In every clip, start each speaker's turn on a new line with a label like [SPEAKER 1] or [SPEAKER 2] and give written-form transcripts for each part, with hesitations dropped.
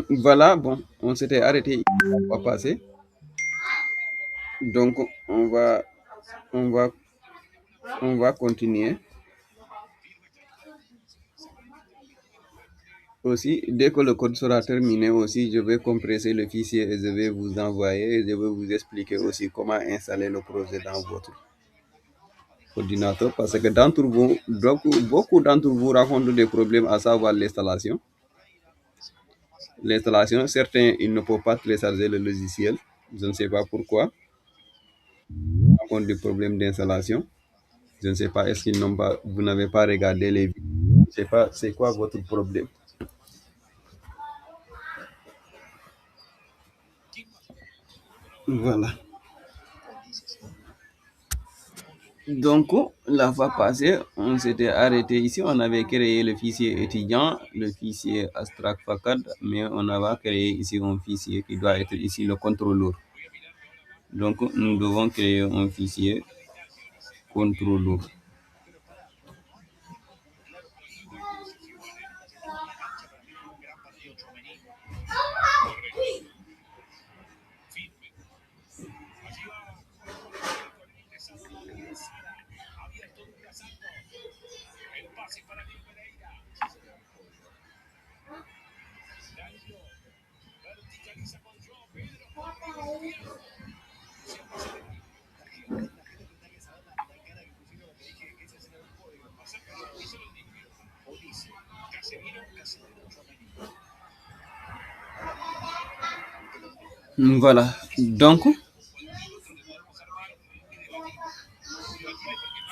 [SPEAKER 1] Voilà, bon, on s'était arrêté la fois passée. Donc, on va, on va continuer. Aussi, dès que le code sera terminé aussi, je vais compresser le fichier et je vais vous envoyer et je vais vous expliquer aussi comment installer le projet dans votre ordinateur parce que d'entre vous, beaucoup d'entre vous rencontrent des problèmes à savoir l'installation. L'installation, certains, ils ne peuvent pas télécharger le logiciel. Je ne sais pas pourquoi. Ils rencontrent des problèmes d'installation. Je ne sais pas, est-ce qu'ils n'ont pas, vous n'avez pas regardé les vidéos. Je ne sais pas, c'est quoi votre problème. Voilà. Donc, la fois passée, on s'était arrêté ici. On avait créé le fichier étudiant, le fichier Abstract Facad, mais on avait créé ici un fichier qui doit être ici le contrôleur. Donc, nous devons créer un fichier contrôleur. Voilà. Donc,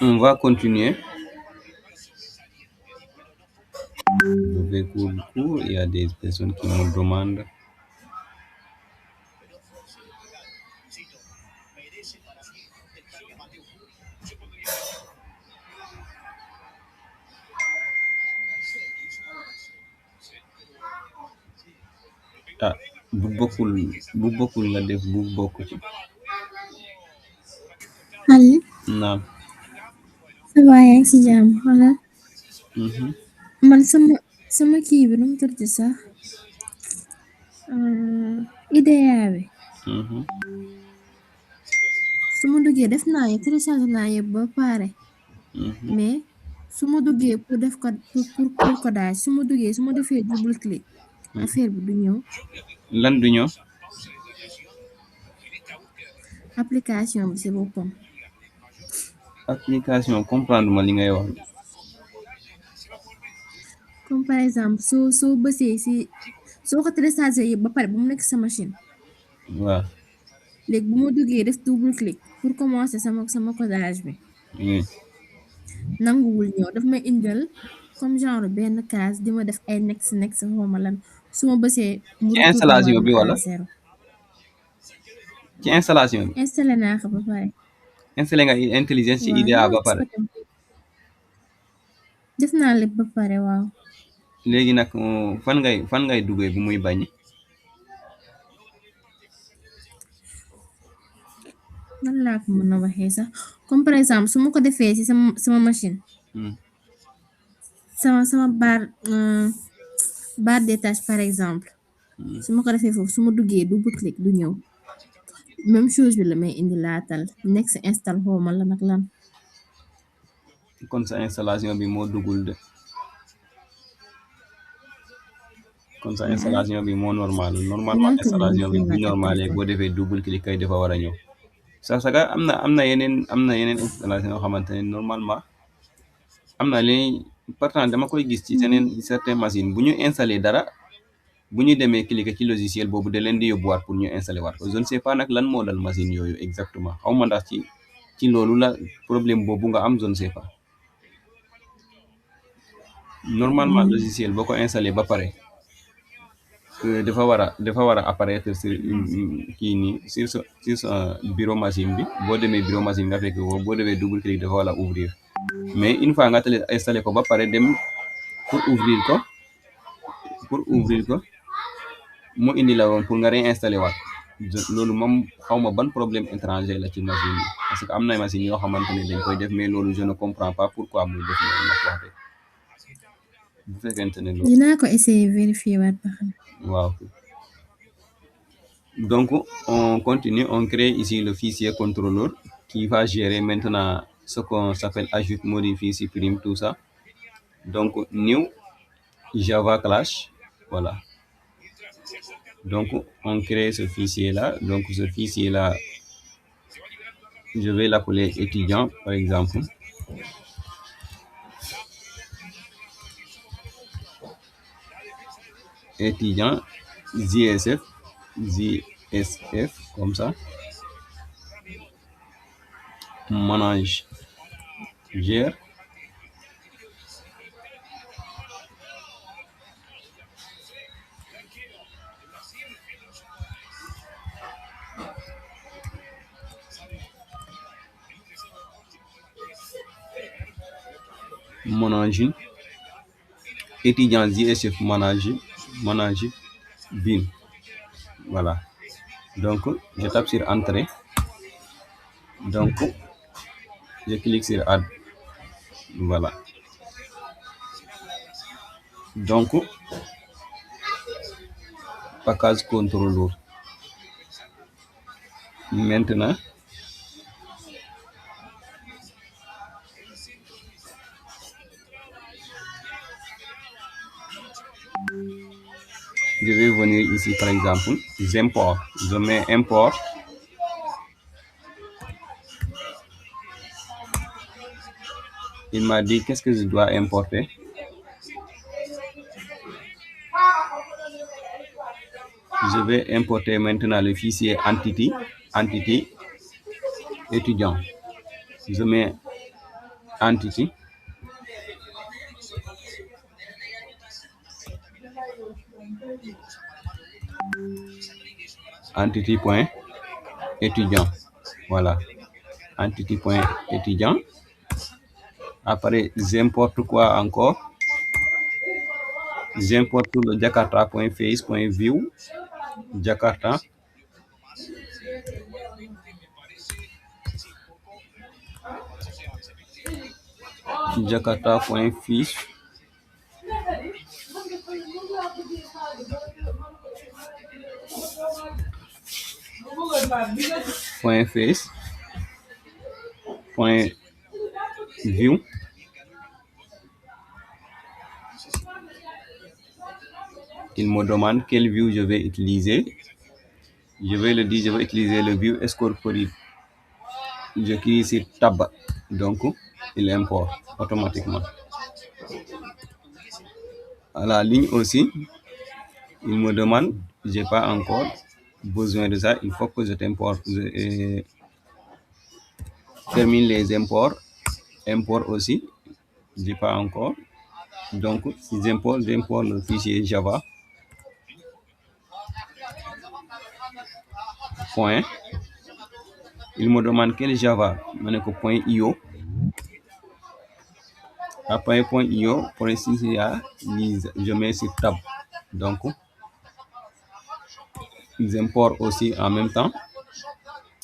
[SPEAKER 1] on va continuer. Je vais cours le cours. Il y a des personnes qui me demandent. Ah, bu bokkul nga def bu bokk ci.
[SPEAKER 2] Aliou
[SPEAKER 1] Naam.
[SPEAKER 2] ça va yaa ngi si jàmm xoolal
[SPEAKER 1] Mhm.
[SPEAKER 2] man sama kii bi nu mu tudd sax IDEA bi
[SPEAKER 1] Mhm.
[SPEAKER 2] su ma duggee def naa yëpp téléchargé naa yëpp ba pare
[SPEAKER 1] Mhm.
[SPEAKER 2] mais su ma duggee pour def ko pour codage su ma duggee su ma defee double clic affaire bi du ñëw
[SPEAKER 1] Lan du ñëw.
[SPEAKER 2] application bi si boppam
[SPEAKER 1] Application comprendre ma li ngay wax.
[SPEAKER 2] comme par exemple soo bësee si soo ko téléchargé yëpp ba pare ba mu nekk sa machine
[SPEAKER 1] waaw.
[SPEAKER 2] léegi bu ma duggee def double clic pour commencer sama codage bi
[SPEAKER 1] Oui.
[SPEAKER 2] nanguwul ñëw daf may indil comme genre benn case di ma def ay next xawma lan su ma bësee mu
[SPEAKER 1] Ci
[SPEAKER 2] retourné waat
[SPEAKER 1] installation
[SPEAKER 2] ma
[SPEAKER 1] bi
[SPEAKER 2] à
[SPEAKER 1] wala
[SPEAKER 2] zéro
[SPEAKER 1] ci installation bi.
[SPEAKER 2] installé naa ko ba pare
[SPEAKER 1] Installé nga intelligence ci
[SPEAKER 2] waaw
[SPEAKER 1] IDEA
[SPEAKER 2] ñëwal
[SPEAKER 1] ba
[SPEAKER 2] ci
[SPEAKER 1] pare.
[SPEAKER 2] côté def naa lépp ba pare waaw
[SPEAKER 1] Léegi nag fan ngay duggee bu muy bañ.
[SPEAKER 2] nan laa ko mën a waxee sax comme par exemple su ma ko defee ci sama machine
[SPEAKER 1] Hmm.
[SPEAKER 2] sama barre des tâches par exemple su ma ko defee foofu su ma duggee double clic du ñëw même chose bi la may indi laatal next install xawma lan ak lan
[SPEAKER 1] Kon sa installation bi moo duggul de. Kon sa installation bi moo normalement
[SPEAKER 2] dinaa ko
[SPEAKER 1] installation bi bu
[SPEAKER 2] vérifier waat
[SPEAKER 1] normalé
[SPEAKER 2] après
[SPEAKER 1] boo defee double clic kay dafa war a ñëw. Parce que am na yeneen installation yoo xamante ne normalement am na léegi pourtant dama koy gis ci certaines machines bu ñu installé dara bu ñu demee cliquer ci logiciel boobu da leen di yóbbuwaat pour ñu installé waat ko je ne sais pas nag lan moo dal machine yooyu exactement xaw ma ndax ci loolu la problème boobu nga am je ne sais pas. Normalement logiciel boo ko installé ba pare dafa war a apparaître sur kii nii sur sa bureau machine bi boo demee bureau machine nga fekk ko boo demee double clic dafa war a ouvrir mais une fois nga installé ko ba pare dem pour ouvrir ko mu indi la woon pour nga réinstaller waat loolu moom xaw ma ban problème étranger la ci machine bi parce que am na machine yoo xamante ne dañ koy def mais loolu je ne comprends pas pourquoi muy def loolu nag wax dëgg. bu fekkente ne loolu
[SPEAKER 2] dinaa ko essayer vérifier waat ba xam.
[SPEAKER 1] waaw. Donc on continue, on crée ici le fichier contrôleur qui va gérer maintenant ce qu'on s'appelle ajoute, modifie, supprime, tout ça. Donc new Java class, voilà. Donc on crée ce fichier là. Donc ce fichier là, je vais l'appeler étudiant par exemple. Étudiant JSF, JSF comme ça. Manage gère. Manage étudiant JSF manage bin. Voilà. Donc je tape sur entrée. Donc je clique sur add. Voilà. Donc package controller. Maintenant je vais venir ici par exemple, import. Je mets import. Il m'a dit qu'est-ce que je dois importer. Je vais importer maintenant le fichier entity étudiant. Je mets entity. Entity point étudiant. Voilà. Entity point étudiant. Après, j'importe quoi encore? J'importe le jakarta.face.view. Jakarta. Jakarta.fiche. .face. .view. Il me demande quelle view je vais utiliser. Je vais le dire, je vais utiliser le view Escorpori. Je clique sur tab. Donc, il importe automatiquement. À la ligne aussi, il me demande, j'ai pas encore besoin de ça. Il faut que je t'importe. Je termine les imports. Import aussi, j'ai pas encore. Donc, si j'importe le fichier Java. Point. Il me demande quel Java. Point .io. Après point .io, pour ici, je mets sur tab. Donc, ils importent aussi en même temps.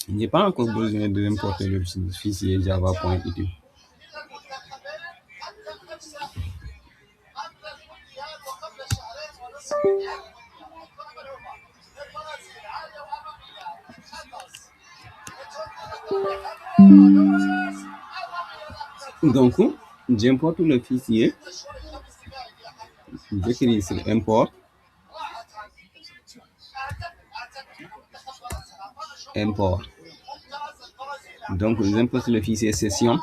[SPEAKER 1] Il n'y a pas encore besoin de importer le fichier java.edu. Donc, j'importe le fichier. J'écris sur import. Import. Donc, j'importe le fichier session.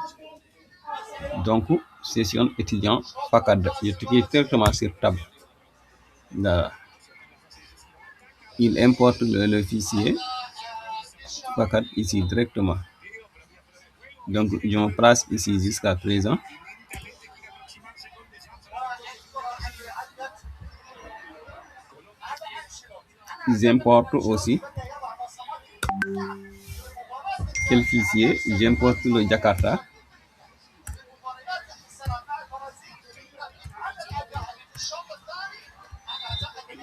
[SPEAKER 1] Donc, session étudiant FACAD. Je clique directement sur tab. Là. Il importe le fichier FACAD ici directement. Donc, je me place ici jusqu'à présent. J'importe aussi quel fichier? J'importe le Jakarta.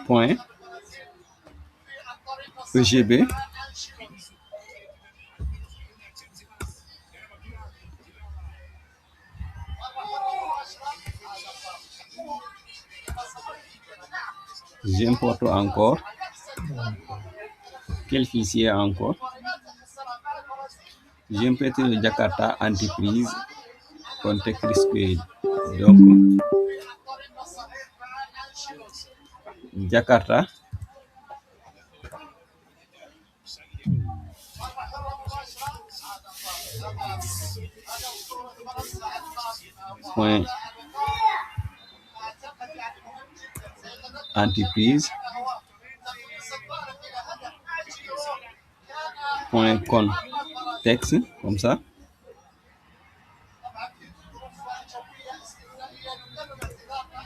[SPEAKER 1] Point EGB. J'importe encore. Quel fichier encore? J'importe le Jakarta Entreprise Context Query. Donc, Jakarta point entreprise point context comme ça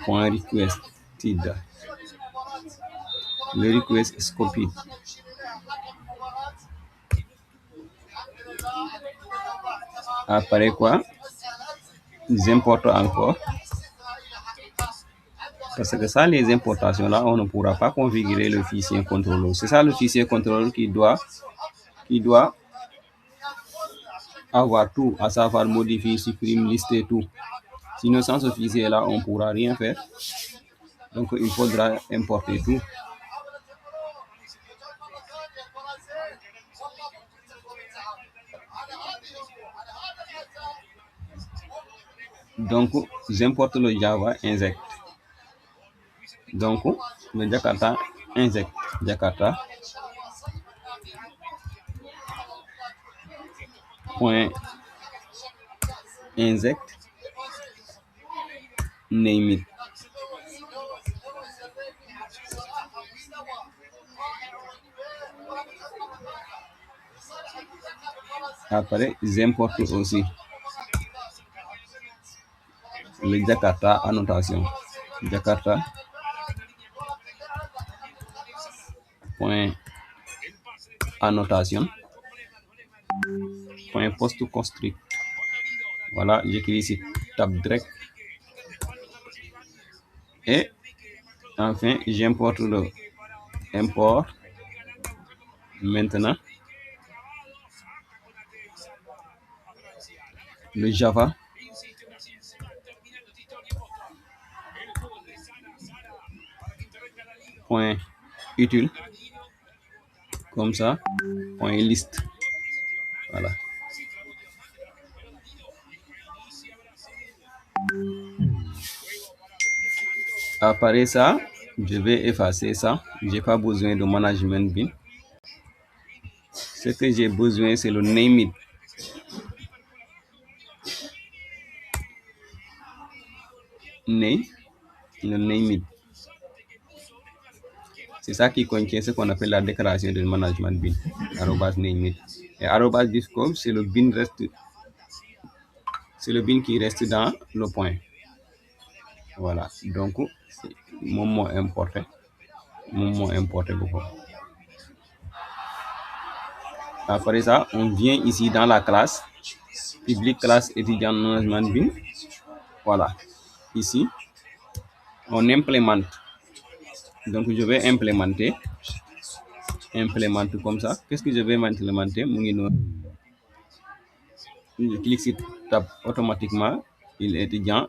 [SPEAKER 1] point requested. Le request is copied. Après quoi, j'importe encore. Parce que ça, les importations là, on ne pourra pas configurer le fichier contrôleur. C'est ça le fichier contrôleur qui doit avoir tout, à savoir modifier, supprimer, lister tout. Sinon, sans ce fichier là, on ne pourra rien faire. Donc, il faudra importer tout. Donc, j'importe le Java inject. Donc, le Jakarta inject. Jakarta point inject name it. Après, j'importe aussi le Jakarta annotation. Jakarta point annotation point post construct. Voilà, j'écris ici tab direct. Et enfin, j'importe le import maintenant le Java point utile comme ça point list. Voilà. Après ça, je vais effacer ça. J'ai pas besoin de management bin. Ce que j'ai besoin, c'est le name it. Le name it. C'est ça qui contient ce qu'on appelle la déclaration de management bin. Arrobas name it. Et arrobas discom, c'est le bin qui reste dans le point. Voilà. Donc, c'est mon mot importé. Beaucoup. Après ça, on vient ici dans la classe public classe étudiant management bin. Voilà. Ici, on implémente. Donc, je vais implémenter comme ça. Qu'est-ce que je vais implémenter? Je clique sur tab automatiquement. Il est étudiant.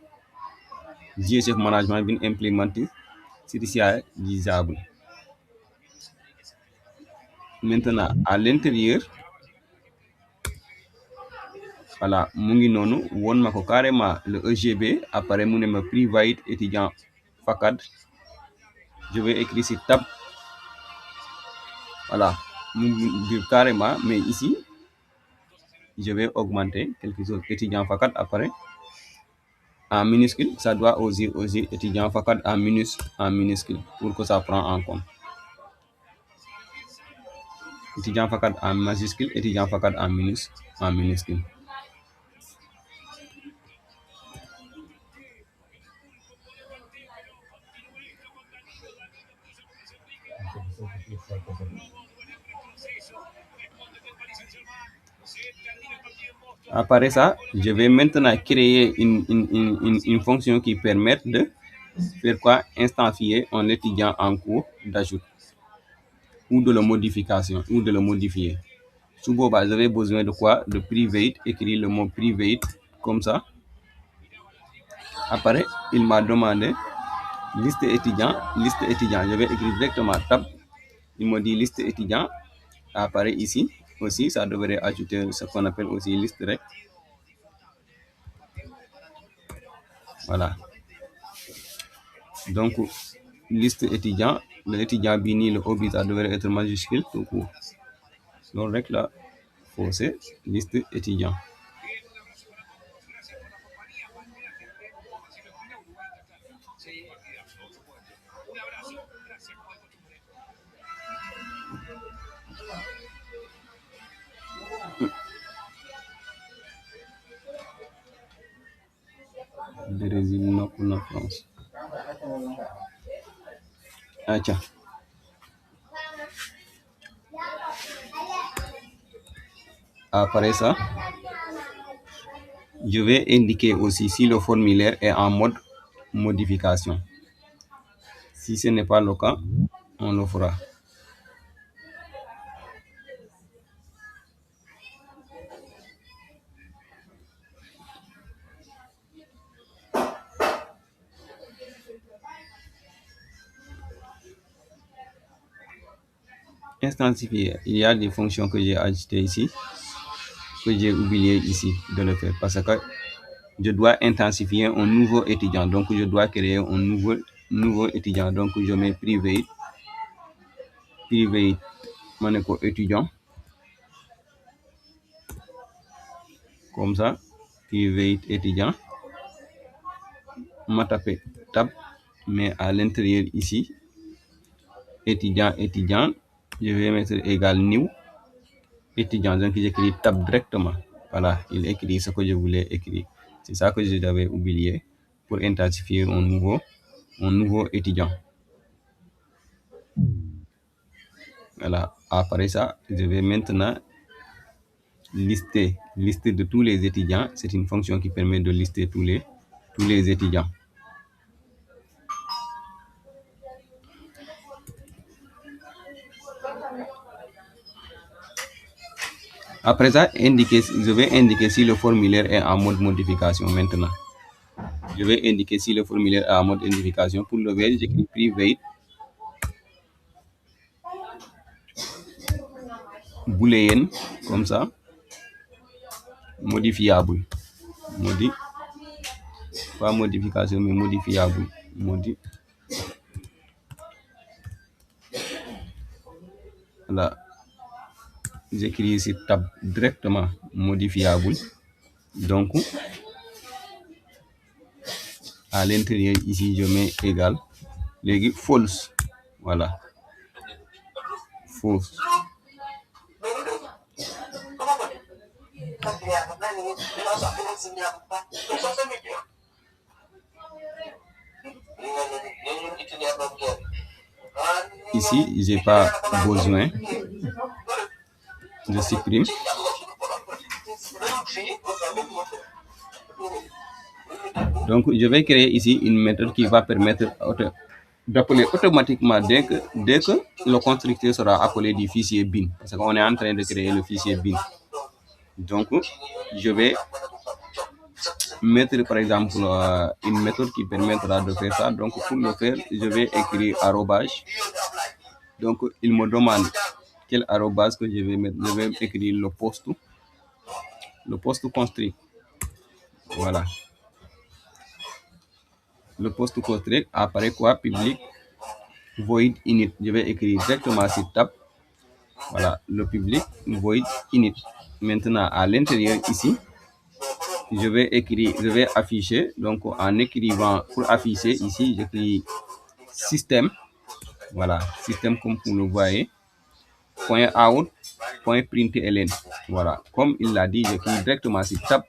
[SPEAKER 1] GSF management bin implémenté. C'est ici visible. Maintenant, à l'intérieur, voilà, won mako carrément le EGB. Après, mon me private étudiant FACAD. Je vais écrire sur tab. Voilà, carrément, mais ici, je vais augmenter quelque chose. Étudiant FACAD après. En minuscule, ça doit aussi étudiant FACAD en minuscule pour que ça prend en compte. Étudiant FACAD en majuscule, étudiant FACAD en minuscule. Après ça, je vais maintenant créer une fonction qui permet de faire quoi? Instancier un étudiant en cours d'ajout ou de la modification ou de le modifier. Sous boba, j'avais besoin de quoi? De private, écrire le mot private comme ça. Après, il m'a demandé liste étudiant, je vais écrire directement tab, il me dit liste étudiant, apparaît ici, aussi ça devrait ajouter ce qu'on appelle aussi liste rec, voilà, donc liste étudiant, l'étudiant bini, le obi ça devrait être majuscule tout court, donc rek là, c'est liste étudiant. Brésil, non France. Ah tiens. Après ça, je vais indiquer aussi si le formulaire est en mode modification. Si ce n'est pas le cas, on le fera. Instantifier, il y a des fonctions que j'ai ajoutées ici, que j'ai oublié ici de le faire parce que je dois intensifier un nouveau étudiant, donc je dois créer un nouveau étudiant, donc je mets private Monaco étudiant, comme ça, private étudiant, ma taper tab, mais à l'intérieur ici, étudiant, je vais mettre égal new étudiant, donc j'écris tab directement, voilà, il écrit ce que je voulais écrire, c'est ça que j'avais oublié pour intensifier un nouveau étudiant. Voilà, après ça, je vais maintenant lister de tous les étudiants. C'est une fonction qui permet de lister tous les étudiants. Après ça, je vais indiquer si le formulaire est en mode modification maintenant. Je vais indiquer si le formulaire est en mode modification. Pour le ver, j'écris private boolean, comme ça, modifiable. Pas modification, mais modifiable. Voilà. J'écris ici tab directement modifiable. Donc, à l'intérieur ici, je mets égal. False. Voilà. False. Ici, j'ai pas besoin. Je supprime. Donc, je vais créer ici une méthode qui va permettre d'appeler automatiquement dès que le constructeur sera appelé du fichier bin, parce qu'on est en train de créer le fichier bin. Donc, je vais mettre par exemple une méthode qui permettra de faire ça. Donc, pour le faire, je vais écrire arrobase. Donc, il me demande quel arrobase que je vais mettre. Je vais écrire le poste construit. Voilà. Le poste construit apparaît quoi? Public void init. Je vais écrire directement sur tab. Voilà, le public void init. Maintenant, à l'intérieur ici, je vais afficher. Donc, en écrivant pour afficher ici, j'écris système. Voilà, système comme vous le voyez. .out, .println. Voilà, comme il l'a dit, j'écris directement sur tab.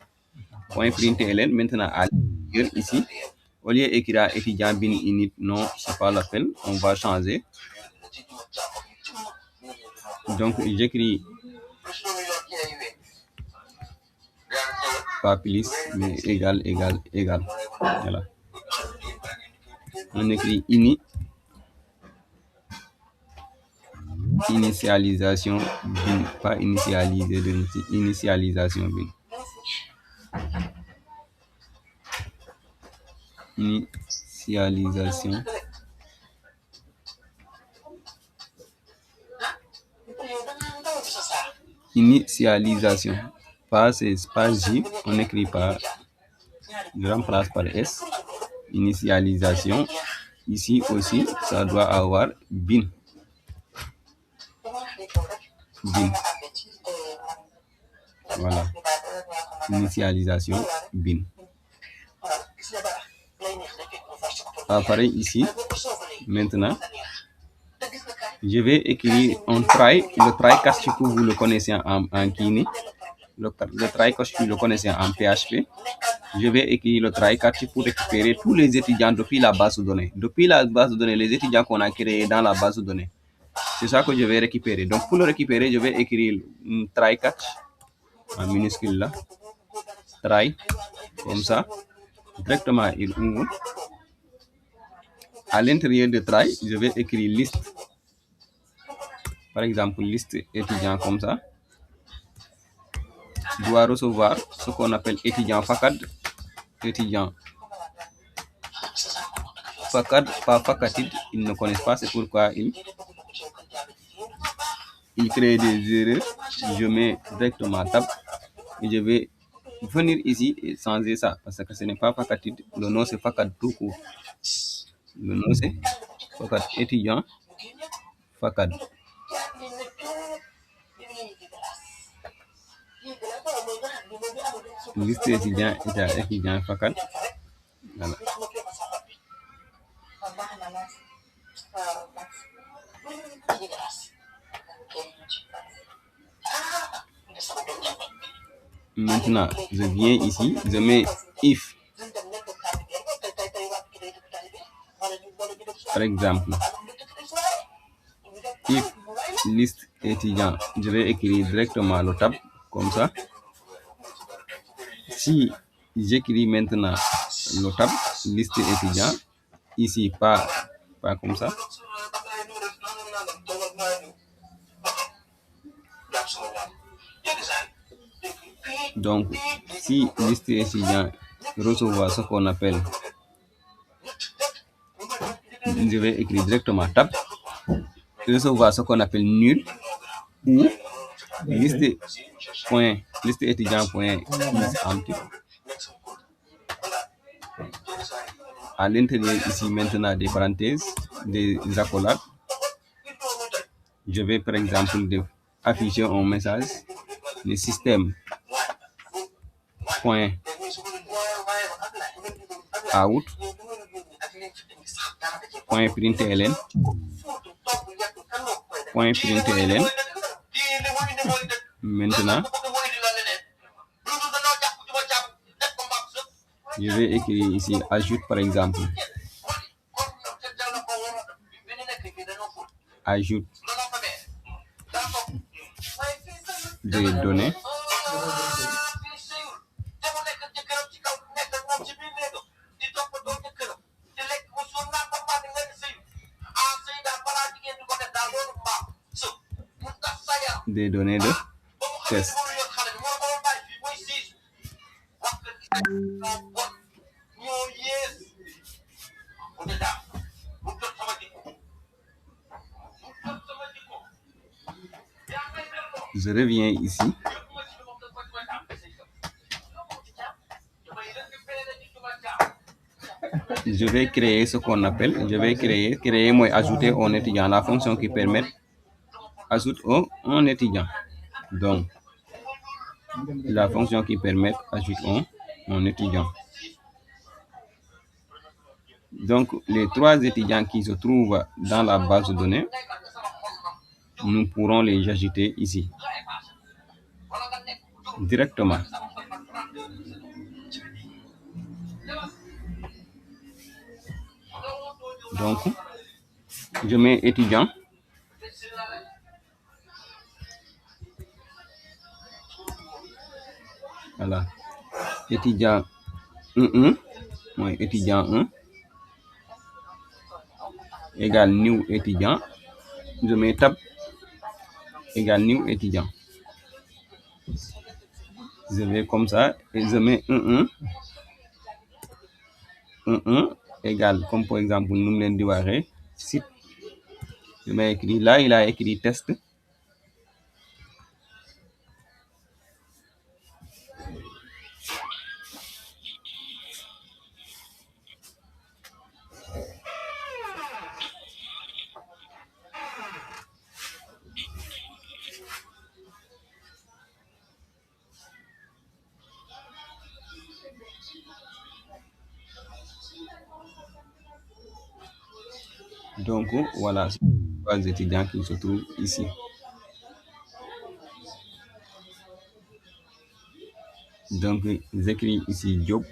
[SPEAKER 1] .println. Maintenant, à l'intérieur ici, au lieu d'écrire étudiant bin init, non, c'est pas la peine. On va changer. Donc, j'écris pas plus, mais égal. Voilà. On écrit initialisation bin, pas initialiser, initialisation bin. Initialisation initialisation. Pas J, on écrit pas, je remplace par S. Initialisation. Ici aussi, ça doit avoir bin. Bin. Voilà. Initialisation, bin. Pareil ici. Maintenant, je vais écrire un try. Le try catch, vous le connaissez en Kini. Le try catch, vous le connaissez en PHP. Je vais écrire le try catch pour récupérer tous les étudiants depuis la base de données. Depuis la base de données, les étudiants qu'on a créés dans la base de données. C'est ça que je vais récupérer. Donc, pour le récupérer, je vais écrire try catch en minuscule là. Try, comme ça. Directement, il ouvre. À l'intérieur de try, je vais écrire liste. Par exemple, liste étudiant comme ça. Doit recevoir ce qu'on appelle étudiant FACAD. Étudiant FACAD, pas FACATID, ils ne connaissent pas, c'est pourquoi ils créent des erreurs. Je mets directement tab et je vais venir ici et changer ça parce que ce n'est pas FACATID, le nom c'est FACAD tout court. Le nom c'est FACAD, étudiant FACAD. Liste étudiant FACAD. Voilà. Maintenant, je viens ici, je mets if. Par exemple, if liste étudiant, je vais écrire directement le tab comme ça. Si j'écris maintenant le tab liste étudiant, ici pas comme ça. Donc, si liste étudiant recevoir ce qu'on appelle, je vais écrire directement tab, recevoir ce qu'on appelle nul ou liste étudiant point is empty. À l'intérieur ici maintenant des parenthèses, des accolades. Je vais par exemple afficher un message, le système point out point println point println. Maintenant, je vais écrire ici ajoute par exemple, ajoute des données. Des données de test. Je reviens ici. Je vais créer ce qu'on appelle, créer moi ajouter un étudiant, la fonction qui permet ajoute un étudiant. Donc, la fonction qui permet ajoute un étudiant. Donc, les 3 étudiants qui se trouvent dans la base de données, nous pourrons les ajouter ici, directement. Donc, je mets étudiant. Voilà. Étudiant 1, moi étudiant 1, égale new étudiant. Je mets tab égale new étudiant. Je vais comme ça et je mets 1 égale, comme par exemple, nous l'avons dit, site. Je mets écrit là, il a écrit test. Donc, voilà, c'est les étudiants qui se trouvent ici. Donc, j'écris ici job,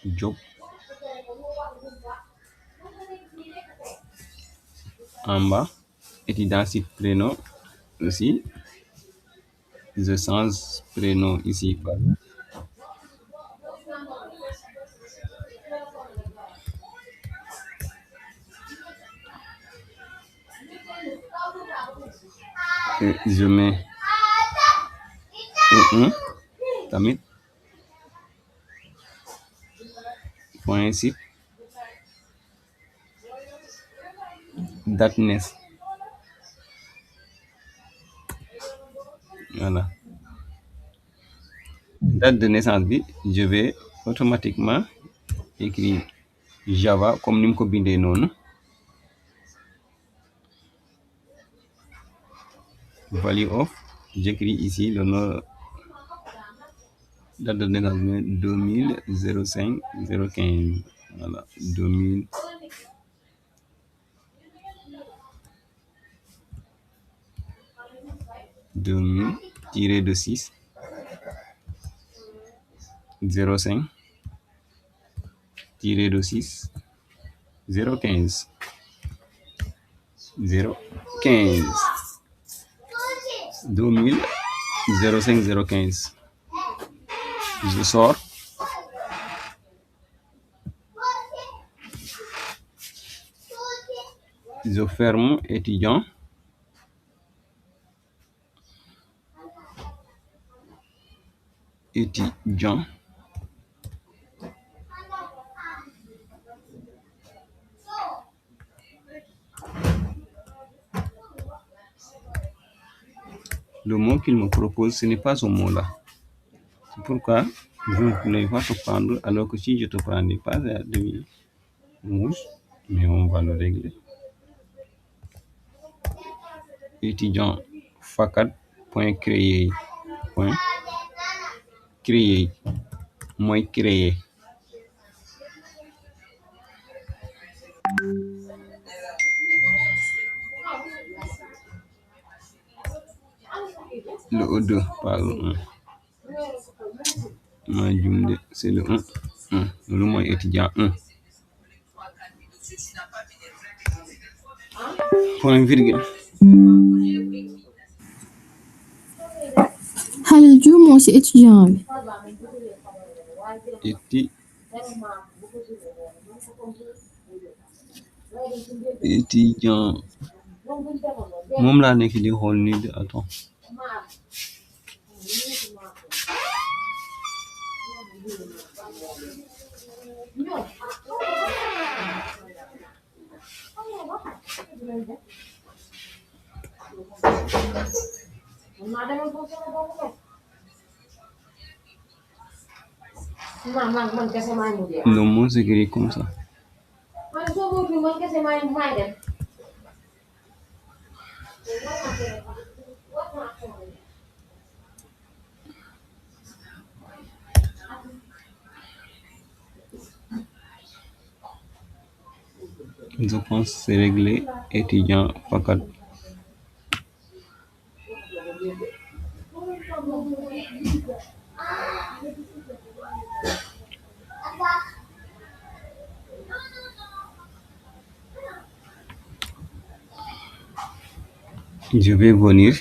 [SPEAKER 1] job. En bas, étudiant site prénom aussi. Je change prénom ici par je mets un tamit point site date naissance. Voilà. Date de naissance bi, je vais automatiquement écrire Java comme ni mu ko bindee noonu. Value of, j'écris ici le nom, date de naissance 2005 015. Voilà, 2000. Tiré de 6 05 tiré de 6 015 015 2000 05 015. Je sors. Je ferme étudiant. Étudiant. Le mot qu'il me propose, ce n'est pas ce mot-là. C'est pourquoi je ne vais pas te prendre, alors que si je te prendrais pas à demi rouge, mais on va le régler. Étudiant facat point créer point créer moins créer. Le O2 pas le 1. C'est le 1. Le moins étudiant 1. Point virgule.
[SPEAKER 2] xalil juumoo ci étudiant bi.
[SPEAKER 1] Étudiant moom laa nekk di xool nii de attends. Le mot s'écrit comme ça. Je pense que c'est réglé. Étudiant facat. Je vais venir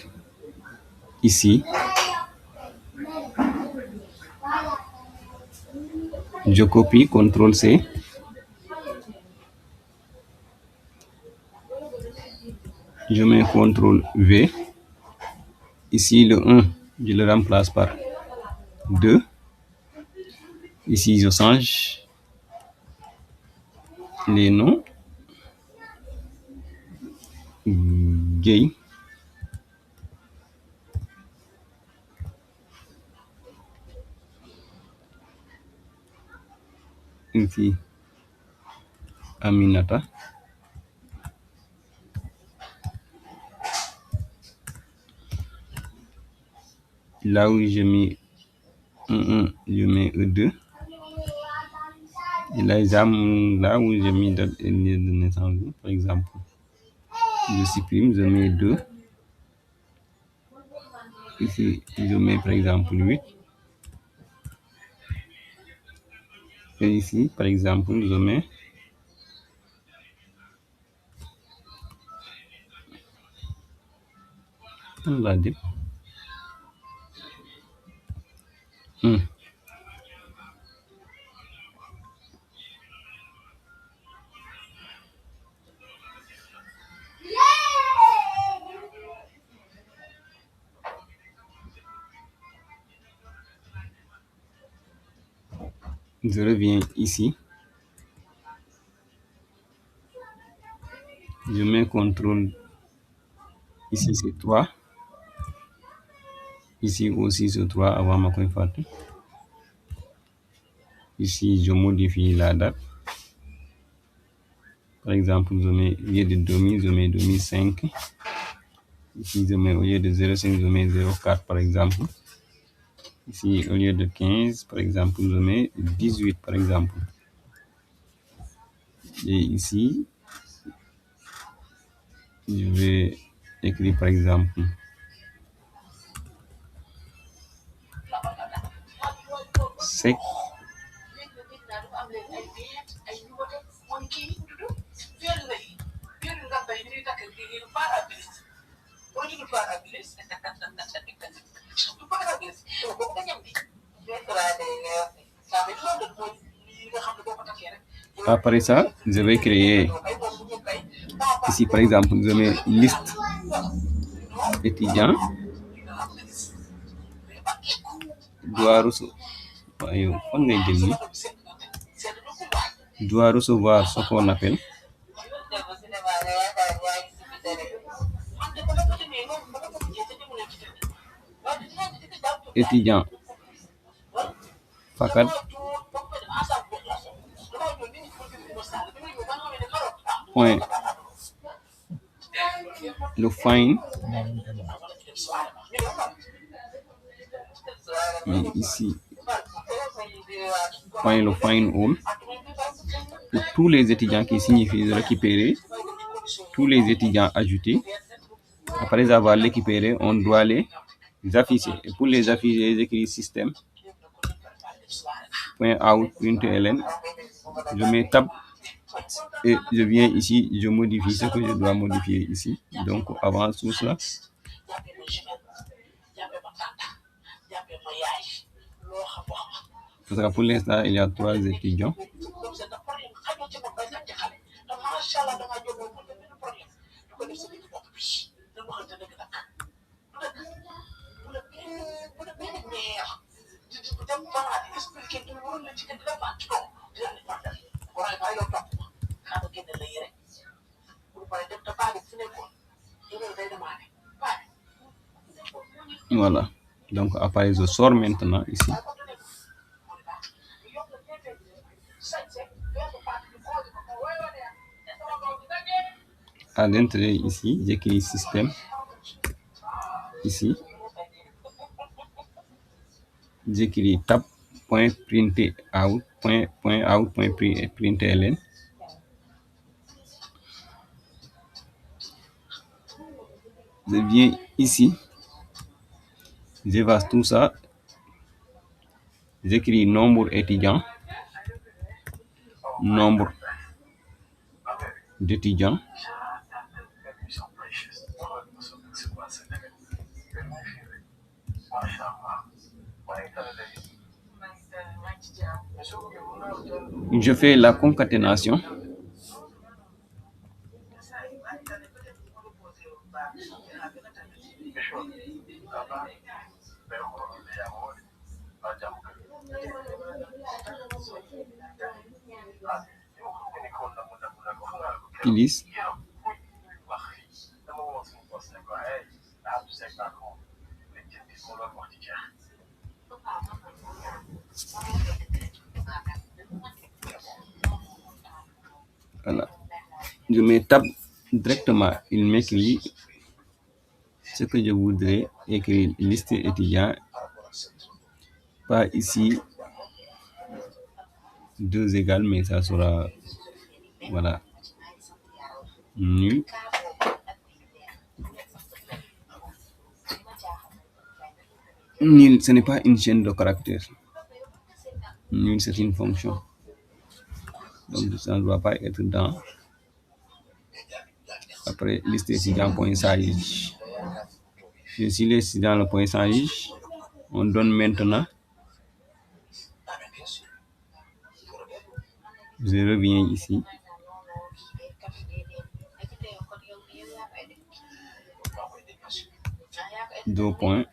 [SPEAKER 1] ici. Je copie, CTRL C. Je mets CTRL V. Ici, le 1, je le remplace par 2. Ici, je change les noms. Gay. Ici, Aminata. Là où je mets 1, je mets E2. Et l'examen, là où j'ai mis date et lieu de naissance, par exemple, je supprime, je mets 2. Ici, je mets par exemple 8. Et ici, par exemple, je mets on l'a dit. Je reviens ici. Je mets contrôle. Ici, c'est 3. Ici aussi, c'est 3 avant ma conférence. Ici, je modifie la date. Par exemple, je mets au lieu de 2000, je mets 2005. Ici, je mets au lieu de 05, je mets 04 par exemple. Ici, au lieu de 15, par exemple, je mets 18 par exemple. Et ici, je vais écrire par exemple 5. Après ça, je vais créer ici par exemple, je mets liste étudiant doit recevoir ce qu'on appelle étudiant fakat point le find mais ici point le find all pour tous les étudiants qui signifie récupérer tous les étudiants ajoutés. Après avoir récupéré, on doit les afficher. Et pour les afficher, j'écris système .out println. Je mets tab et je viens ici, je modifie ce que je dois modifier ici. Donc avant tout cela, parce que pour l'instant, il y a 3 étudiants. Voilà. Donc après, je sors maintenant ici. À l'intérieur ici, j'écris système. Ici, j'écris tab.println. Je viens ici, j'efface tout ça, j'écris nombre étudiant, nombre d'étudiants, je fais la concaténation. Plus voilà, je mets tab directement, il m'écrit ce que je voudrais écrire, liste étudiant, pas ici, 2 égale, mais ça sera, voilà, nul. Nul, ce n'est pas une chaîne de caractères. Nul, c'est une fonction. Donc, ça ne doit pas être dans. Après, liste étudiant point sage. Je suis laissé dans le point sage. On donne maintenant. Je reviens ici. Deux points.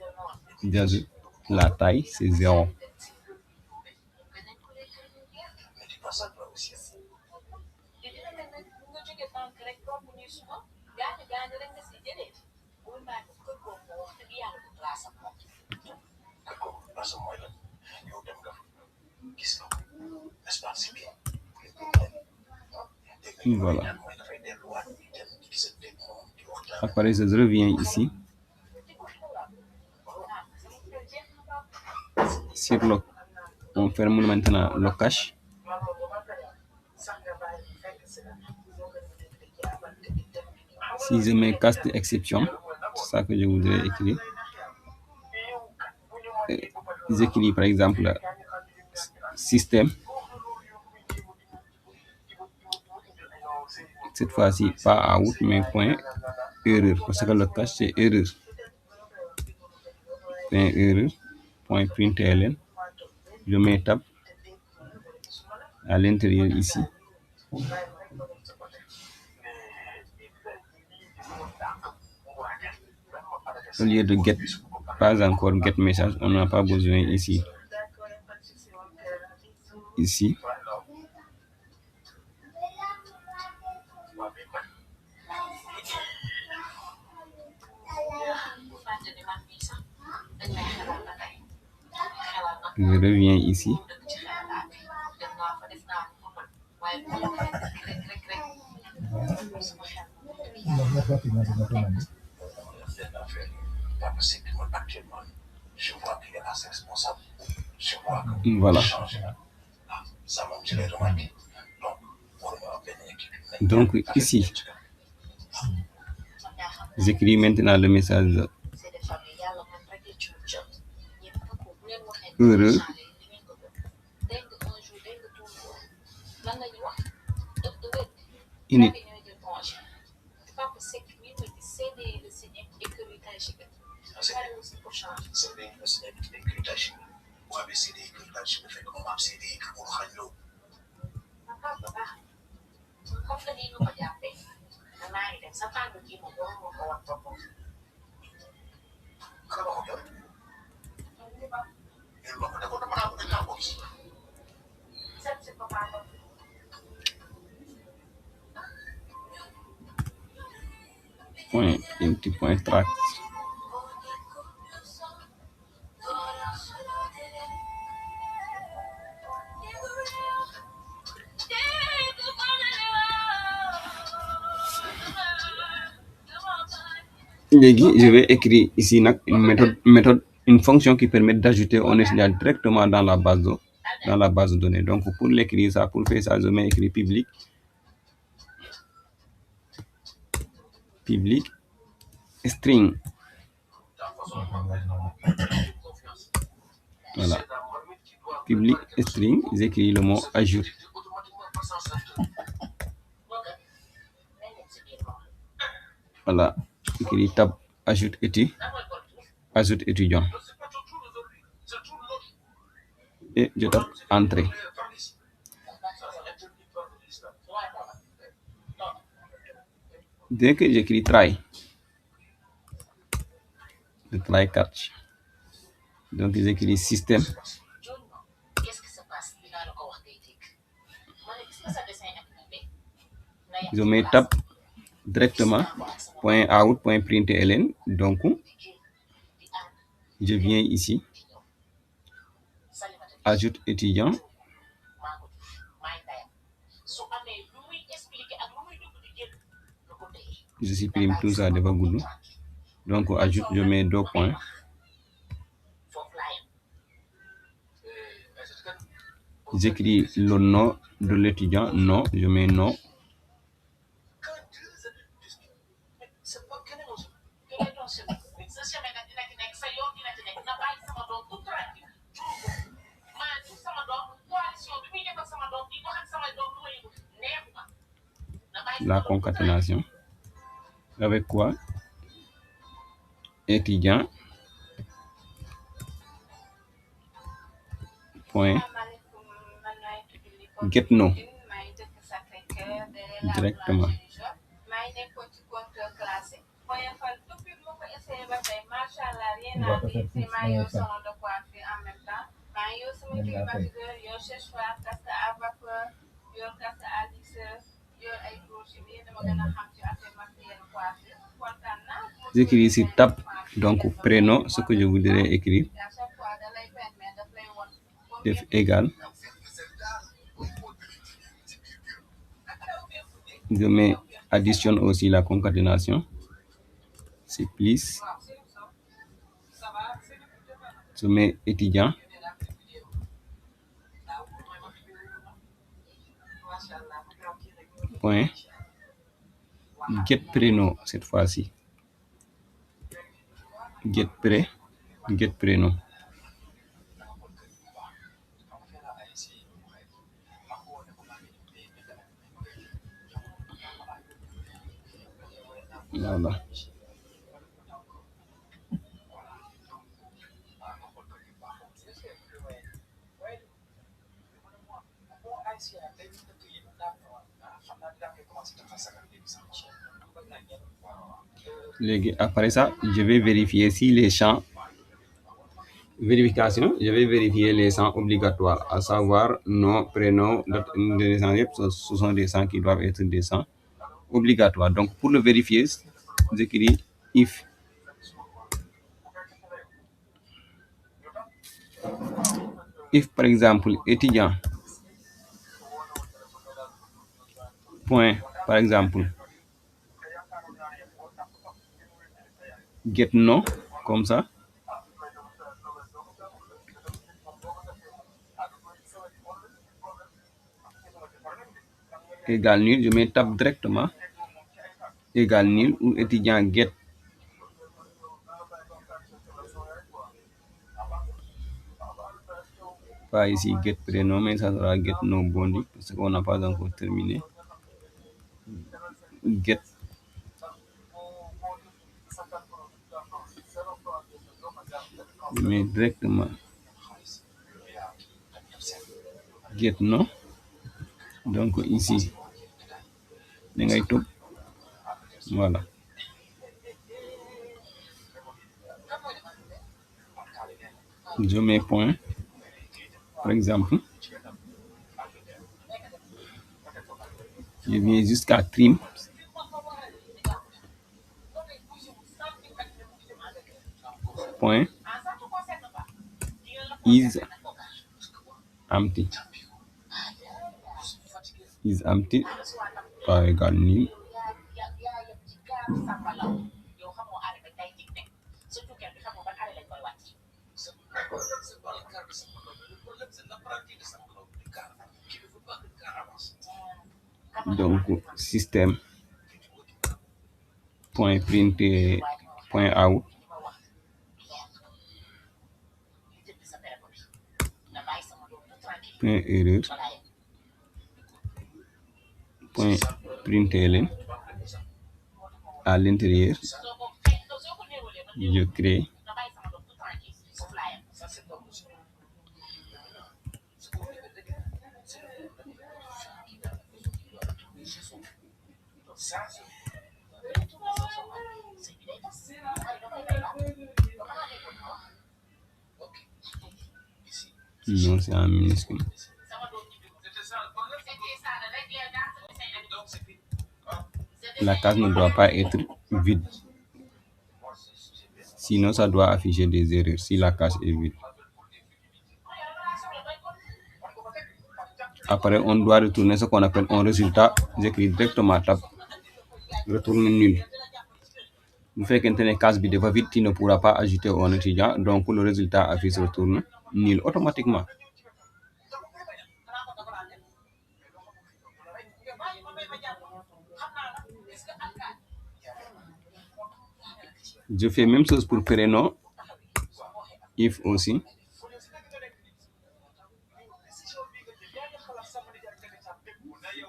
[SPEAKER 1] J'ajoute la taille, c'est 0. Voilà. Après, je reviens ici. Sur le, on ferme maintenant le cache. Si je mets cast exception, c'est ça que je voudrais écrire. J'écris par exemple système. Cette fois-ci, pas out, mais point erreur, parce que le cache c'est erreur. Point erreur, point println. Je mets tab à l'intérieur ici. Au lieu de get, pas encore get message, on n'a pas besoin ici. Ici. Je reviens ici. Voilà. Donc ici, j'écris maintenant le message heureux. Init. Point empty point track. Je vais écrire ici une fonction qui permet d'ajouter un étudiant directement dans la base de données. Donc pour l'écrire ça, pour faire ça, je mets écrit public string. Voilà. Public string, j'écris le mot ajoute. Voilà. J'écris tab ajoute étudiant. Et je tape entrée. Dès que j'écris try, le try catch. Donc j'écris système. Je mets tab directement point out point println. Donc je viens ici, ajoute étudiant. Je supprime tout ça devant Google. Donc ajoute, je mets 2 points. J'écris le nom de l'étudiant, non, je mets non. La concaténation. Avec quoi? Étudiant. Point. Get no. Directement. J'écris ici tab, donc prénom, ce que je voudrais écrire. Def égal. Je mets additionne aussi la concaténation. C'est plus. Je mets étudiant. Point. Get prénom cette fois-ci. Get prénom. Voilà. Après ça, je vais vérifier si les champs vérification, je vais vérifier les champs obligatoires, à savoir nom, prénom, date de naissance. Ce sont des champs qui doivent être des champs obligatoires. Donc, pour le vérifier, j'écris if. If, par exemple, étudiant, point, par exemple, get no, comme ça. Égal nul, je mets tab directement. Égal nul ou étudiant get. Pas ici get prénom, mais ça sera get no bondi parce qu'on n'a pas encore terminé. Get. Je mets directement get no. Donc ici, voilà. Je mets point, par exemple. Je viens jusqu'à trim. Point. Is empty. Is empty. Pas égal nul. Donc, système point print point out point erreur point println à l'intérieur je crée non, c'est en minuscule. La case ne doit pas être vide. Sinon, ça doit afficher des erreurs si la case est vide. Après, on doit retourner ce qu'on appelle un résultat. J'écris directement tab, retourne nul. Vous faites qu'une case vide va vite, tu ne pourras pas ajouter un étudiant. Donc, le résultat affiche retourne nul automatiquement. Je fais même chose pour prénom, if aussi.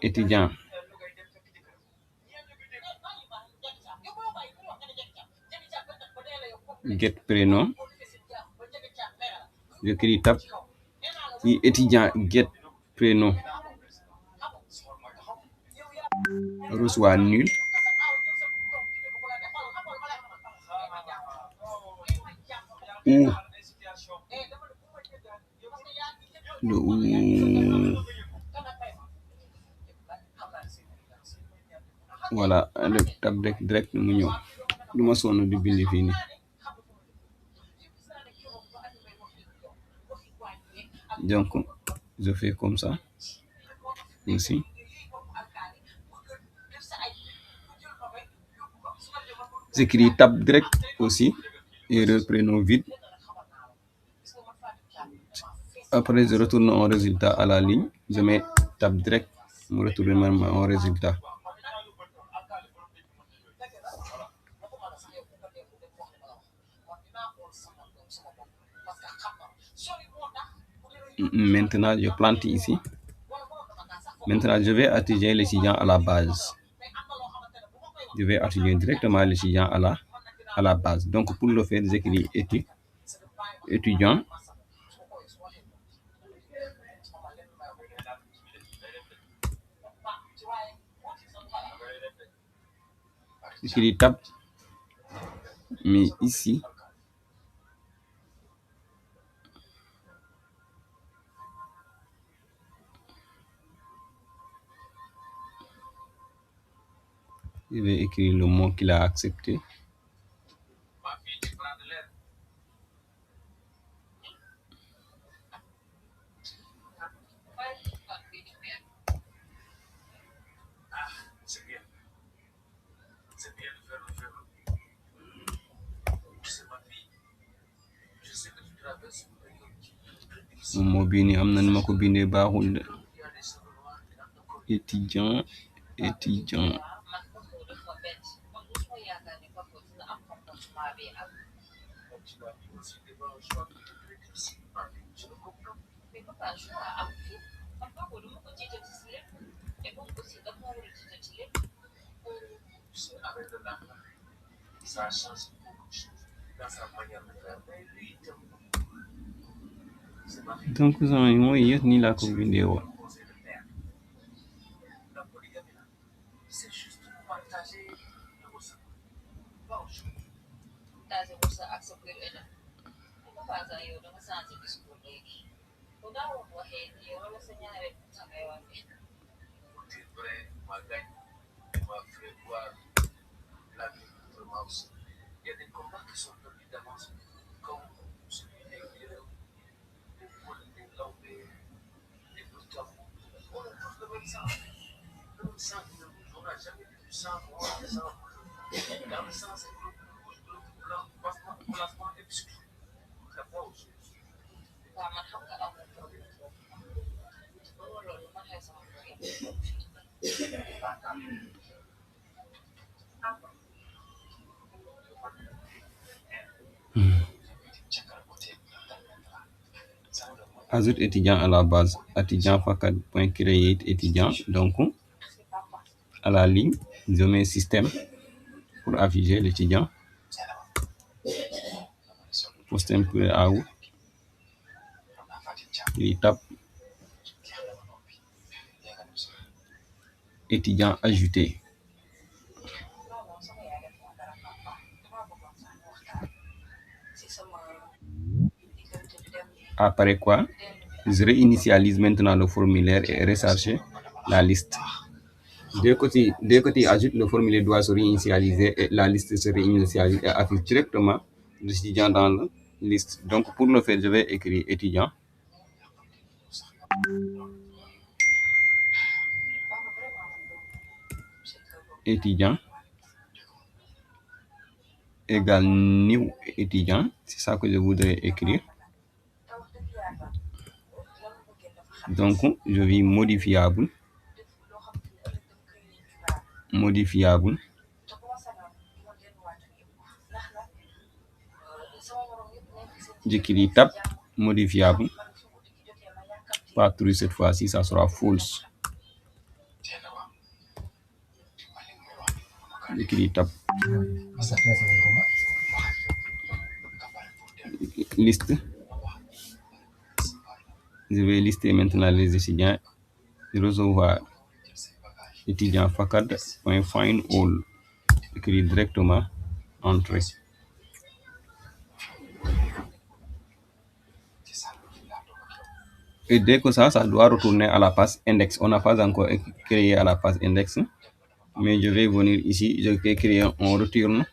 [SPEAKER 1] Étudiant. Get prénom. Je crie tab. Si étudiant get prénom. Reçoit nul. Ou le ou. Voilà, le tab direct mu ñëw du ma sonn di bind fii nii. Donc je fais comme ça aussi. J'écris tab direct aussi, erreur prénom vide. Après je retourne en résultat à la ligne, je mets tab direct, me retourne même en résultat. Maintenant je plante ici. Maintenant je vais attirer l'étudiant à la base. Je vais attirer directement l'étudiant à la base. Donc pour le faire, j'écris étudiant. J'écris tab, mais ici. Je vais écrire le mot qu'il a accepté. Mot bii nii am na nu ma ko bindee baaxul de. Étudiant. Donc sama mooy yëpp nii laa ko bindee woon. Ajoute étudiant à la base. Étudiant fakat point create étudiant. Donc à la ligne, je mets système pour afficher l'étudiant. Système pour out. Il tape étudiant ajouté. Après quoi, je réinitialise maintenant le formulaire et recharger la liste. Dès que tu ajoutes, le formulaire doit se réinitialiser et la liste se réinitialise et affiche directement l'étudiant dans la liste. Donc pour le faire, je vais écrire étudiant. Étudiant égale new étudiant. C'est ça que je voudrais écrire. Donc je vais modifiable. j'écris tab modifiable, pas true cette fois-ci, ça sera false. J'écris tab liste. Je vais lister maintenant les étudiants. Recevoir étudiant facad.find all. Écrit directement entrée. Et dès que ça doit retourner à la page index. On n'a pas encore créé à la page index. Mais je vais venir ici, je vais créer un return.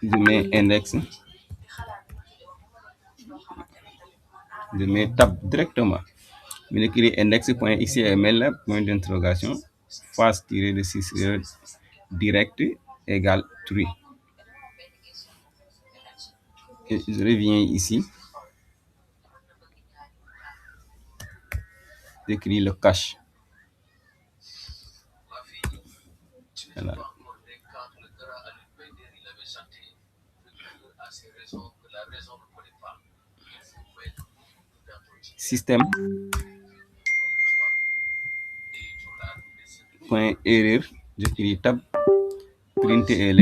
[SPEAKER 1] Je mets index. Je mets tab directement. Je vais écrire index.xml, point d'interrogation, face-de-6 direct égale true. Et je reviens ici. J'écris le cache. Voilà. Système point erreur, j'écris tab println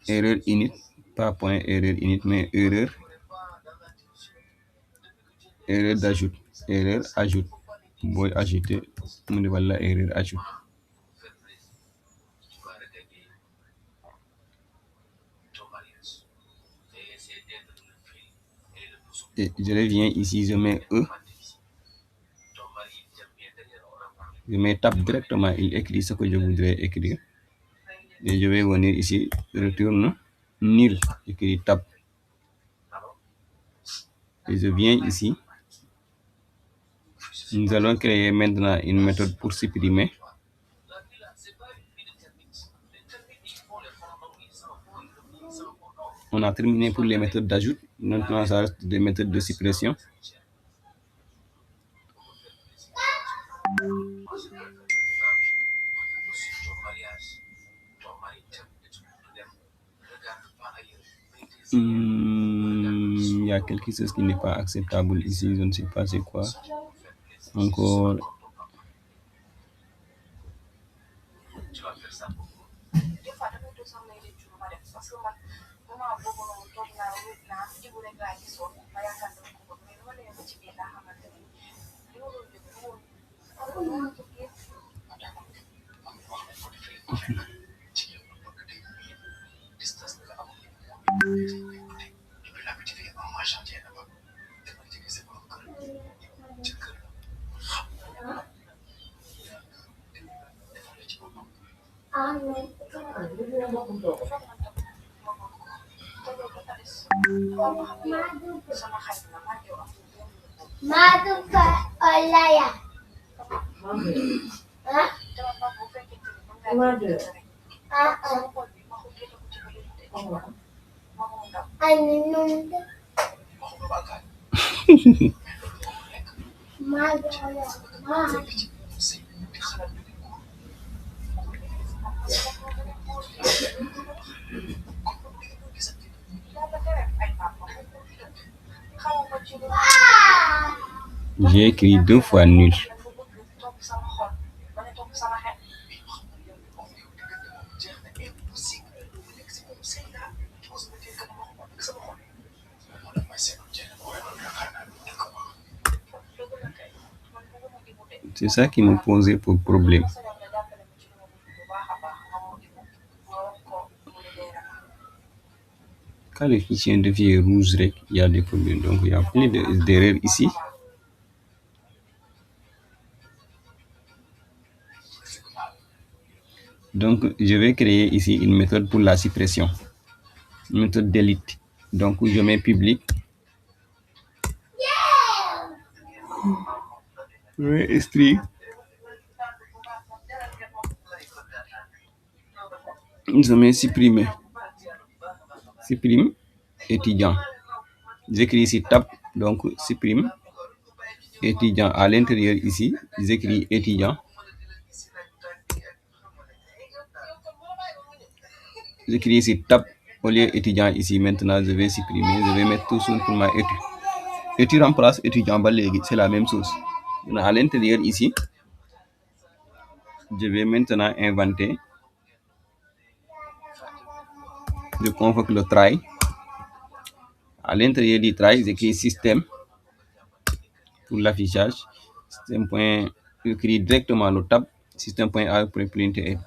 [SPEAKER 1] erreur init, pas point erreur init mais erreur d'ajout, erreur ajout. Boy ajouter mu defal la erreur ajout. Et je reviens ici, je mets E, je mets tab directement, il écrit ce que je voudrais écrire. Et je vais venir ici, retourne nul, j'écris tab. Et je viens ici. Nous allons créer maintenant une méthode pour supprimer. On a terminé pour les méthodes d'ajout. Maintenant, ça reste des méthodes de suppression. Il y a quelque chose qui n'est pas acceptable ici, je ne sais pas c'est quoi. Encore. J'ai écrit 2 fois nul. C'est ça qui me posait pour problème. Quand le fichier devient rouge, il y a des problèmes. Donc, il y a plein d'erreurs ici. Donc, je vais créer ici une méthode pour la suppression. Une méthode delete. Donc, je mets public. String. Je mets supprimer. Supprime étudiant. J'écris ici tab, donc supprime étudiant. À l'intérieur ici, j'écris étudiant. J'écris ici tab au lieu étudiant ici. Maintenant, je vais supprimer. Je vais mettre tout simplement étude. Étude remplace étudiant. C'est la même chose. À l'intérieur ici, je vais maintenant inventer. Je convoque le try. À l'intérieur du try, j'écris système pour l'affichage. Système point, j'écris directement le tab. Système.a pour printer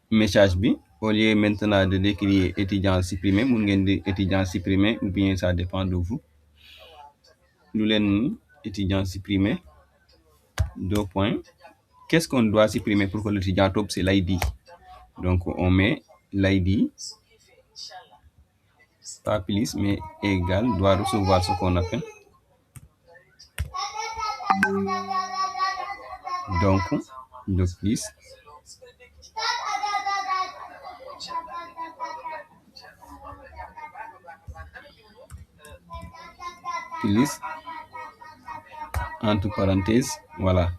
[SPEAKER 1] message B. Au lieu maintenant de l'écrire étudiant supprimé, mon étudiant supprimé ou bien ça dépend de vous. Nous l'avons étudiant supprimé. 2 points. Qu'est-ce qu'on doit supprimer pour que l'étudiant top? C'est l'ID. Donc on met l'ID, pas plus, mais égal, doit recevoir ce qu'on appelle. Donc, de plus. Plus, entre parenthèses, voilà.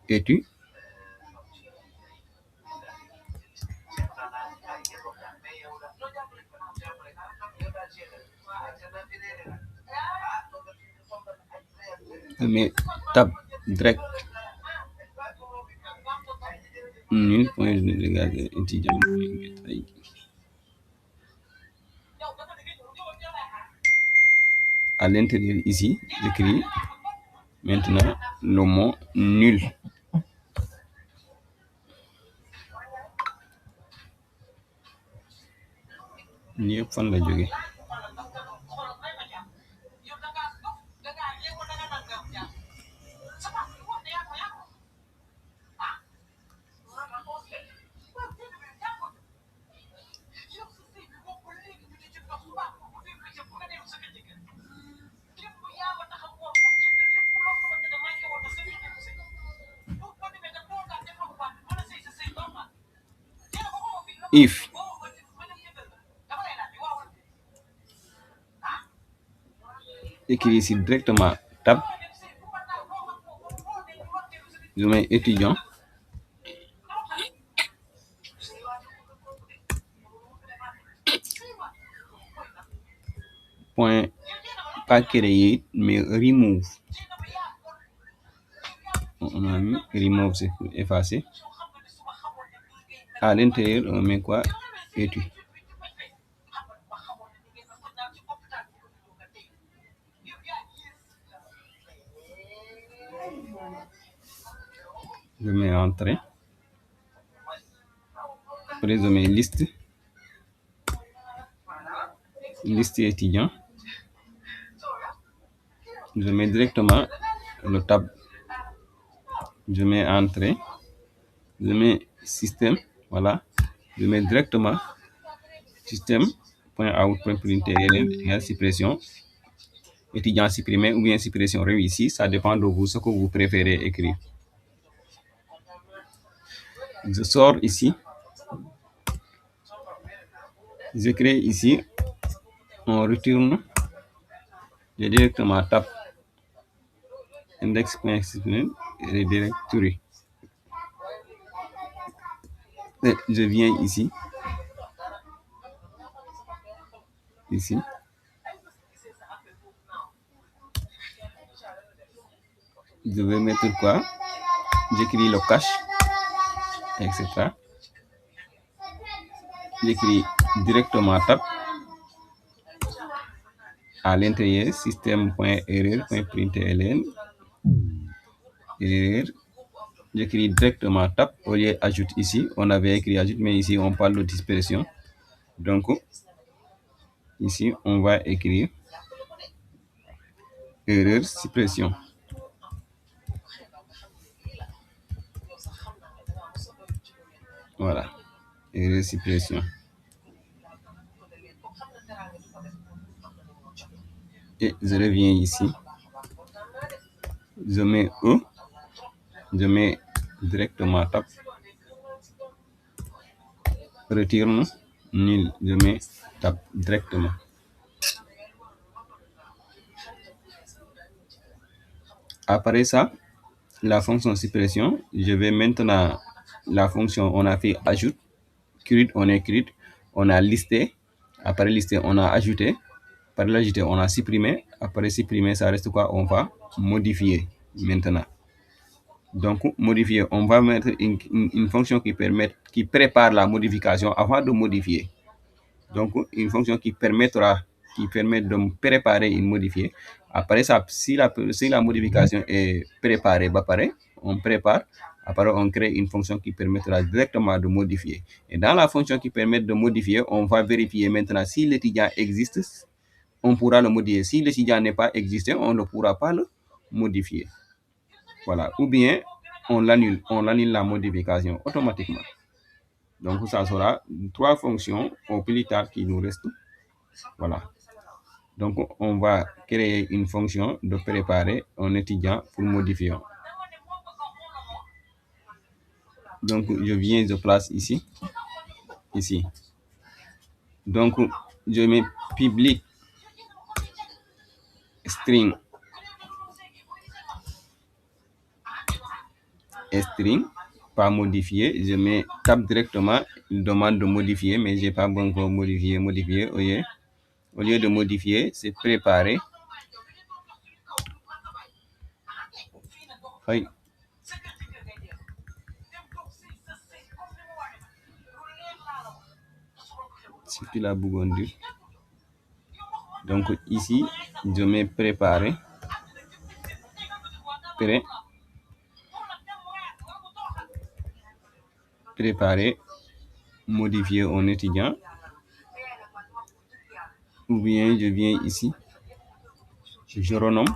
[SPEAKER 1] Et tu. Mais tab direct. Nul point de étudiant. À l'intérieur ici, j'écris maintenant le mot nul. Yëpp fan la jóge. If écrit ici directement tab, je mets étudiant, point, pas créer, mais remove. On a mis remove, c'est pour effacer. À l'intérieur, on met quoi? Étude. Je mets entrée. Après, je mets liste. Liste étudiant. Je mets directement le tab. Je mets entrée. Je mets système. Voilà. Je mets directement système.out.printer égale suppression. Étudiant supprimé ou bien suppression réussie. Ça dépend de vous, ce que vous préférez écrire. Je sors ici. Je crée ici. On retourne. Je directement tape index.xml et directory. Et je viens ici. Ici. Je vais mettre quoi? J'écris le cache, etc. J'écris directement tab. À l'intérieur, système.erreur.println. Erreur. J'écris directement tab. Au lieu ajoute ici, on avait écrit ajoute, mais ici on parle de dispersion. Donc, ici on va écrire erreur suppression. Voilà, erreur suppression. Et je reviens ici. Je mets E. Je mets directement tab. Retourne nul. Je mets tab directement. Après ça, la fonction suppression, je vais maintenant la fonction, on a fait ajoute, CRUD, on est CRUD, on a listé, après listé, on a ajouté, par l'ajouté, on a supprimé, après supprimer, ça reste quoi? On va modifier maintenant. Donc, modifier, on va mettre une fonction qui prépare la modification avant de modifier. Donc, une fonction qui permet de préparer et modifier. Après ça, si la modification est préparée, on prépare. Après, on crée une fonction qui permettra directement de modifier. Et dans la fonction qui permet de modifier, on va vérifier maintenant si l'étudiant existe, on pourra le modifier. Si l'étudiant n'est pas existé, on ne pourra pas le modifier. Voilà. Ou bien, on annule la modification automatiquement. Donc, ça sera 3 fonctions au plus tard qui nous restent. Voilà. Donc, on va créer une fonction de préparer un étudiant pour modifier. Donc, je place ici. Donc, je mets public string pas modifié. Je mets tab directement, il demande de modifier, mais j'ai pas encore modifié. Au lieu de modifier, c'est préparer. Oui. C'est plus la bougonne. Donc ici, je mets préparer. Préparer, modifier un étudiant. Ou bien je viens ici, je renomme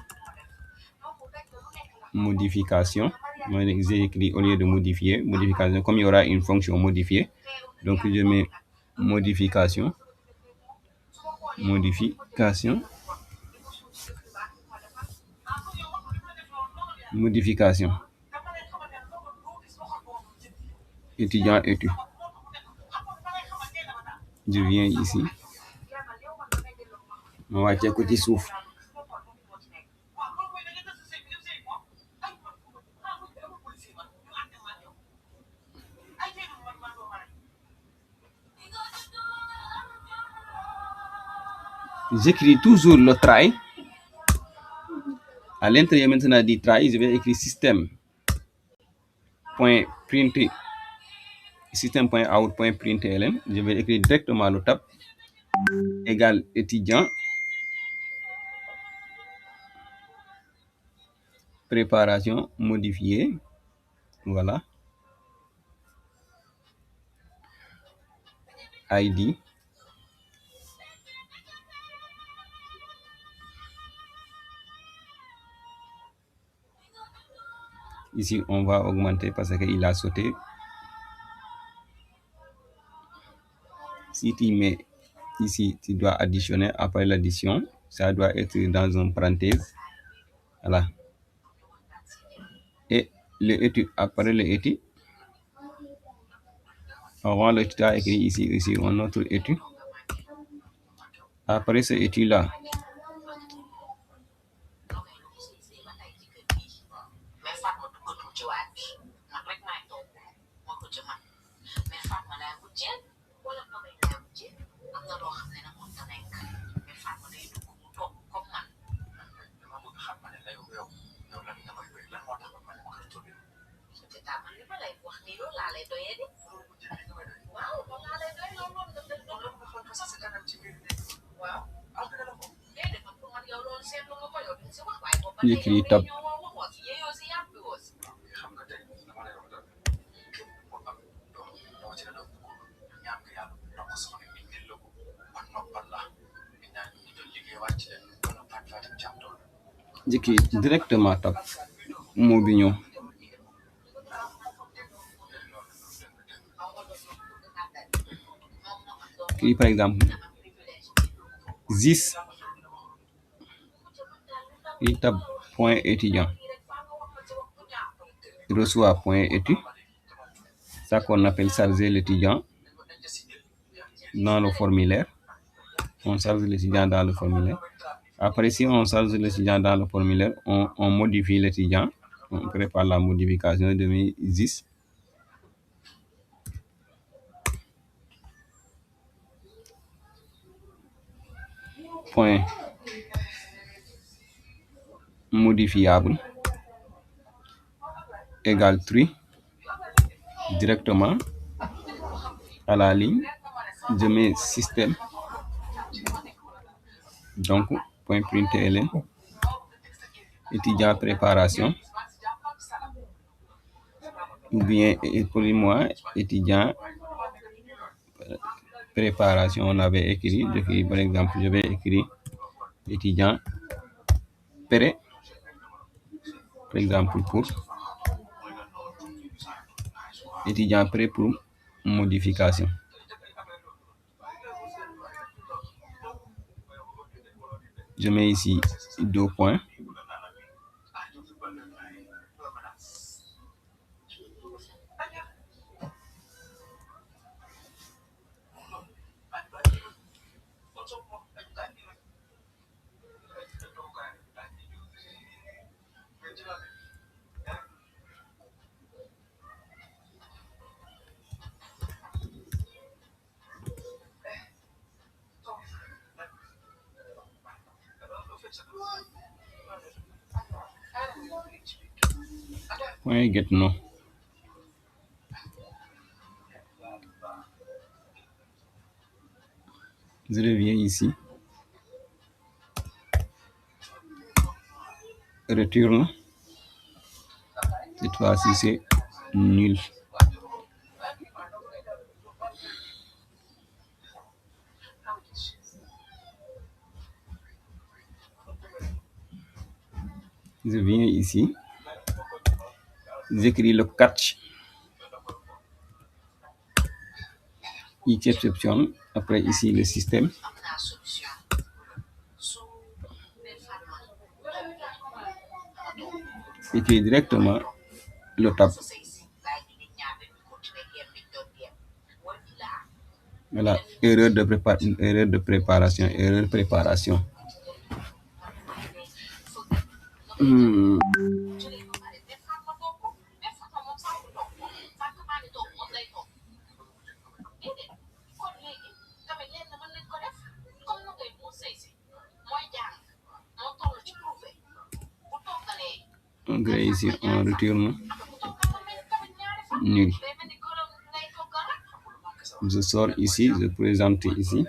[SPEAKER 1] modification. Moi, j'ai écrit au lieu de modifier, modification, comme il y aura une fonction modifiée. Donc je mets modification. Étudiant étude. Je viens ici. On va checker côté souffle. J'écris toujours le try. À l'intérieur maintenant du try, je vais écrire système.out.println. Je vais écrire directement le tab égal étudiant préparation modifiée. Voilà. ID. Ici, on va augmenter parce qu'il a sauté. Si tu mets ici, tu dois additionner après l'addition. Ça doit être dans une parenthèse. Voilà. Et le étude, après le étude, on va le tuteur écrit ici, un autre étude. Après ce étude-là, j'écris top. J'écris directement top. Mobignon. Par exemple, ZIS tab point étudiant reçoit point étude, ça qu'on appelle charger l'étudiant dans le formulaire. On charge l'étudiant dans le formulaire. Après, si on charge l'étudiant dans le formulaire, on modifie l'étudiant, on prépare la modification de mes 10. Point modifiable égale true directement à la ligne, je mets système, donc point println étudiant préparation, ou bien pour moi étudiant préparation, on avait écrit, par exemple je vais écrire étudiant prêt, par exemple pour étudiant prêt pour modification. Je mets ici 2 points. Point get no. Je reviens ici. Retourne. Cette fois-ci, c'est nul. Je viens ici. J'écris le catch. Exception. Après, ici, le système. Écris directement le tab. Voilà, erreur de préparation, erreur de préparation. Donc ici, on retourne nul. Je sors ici, je présente ici.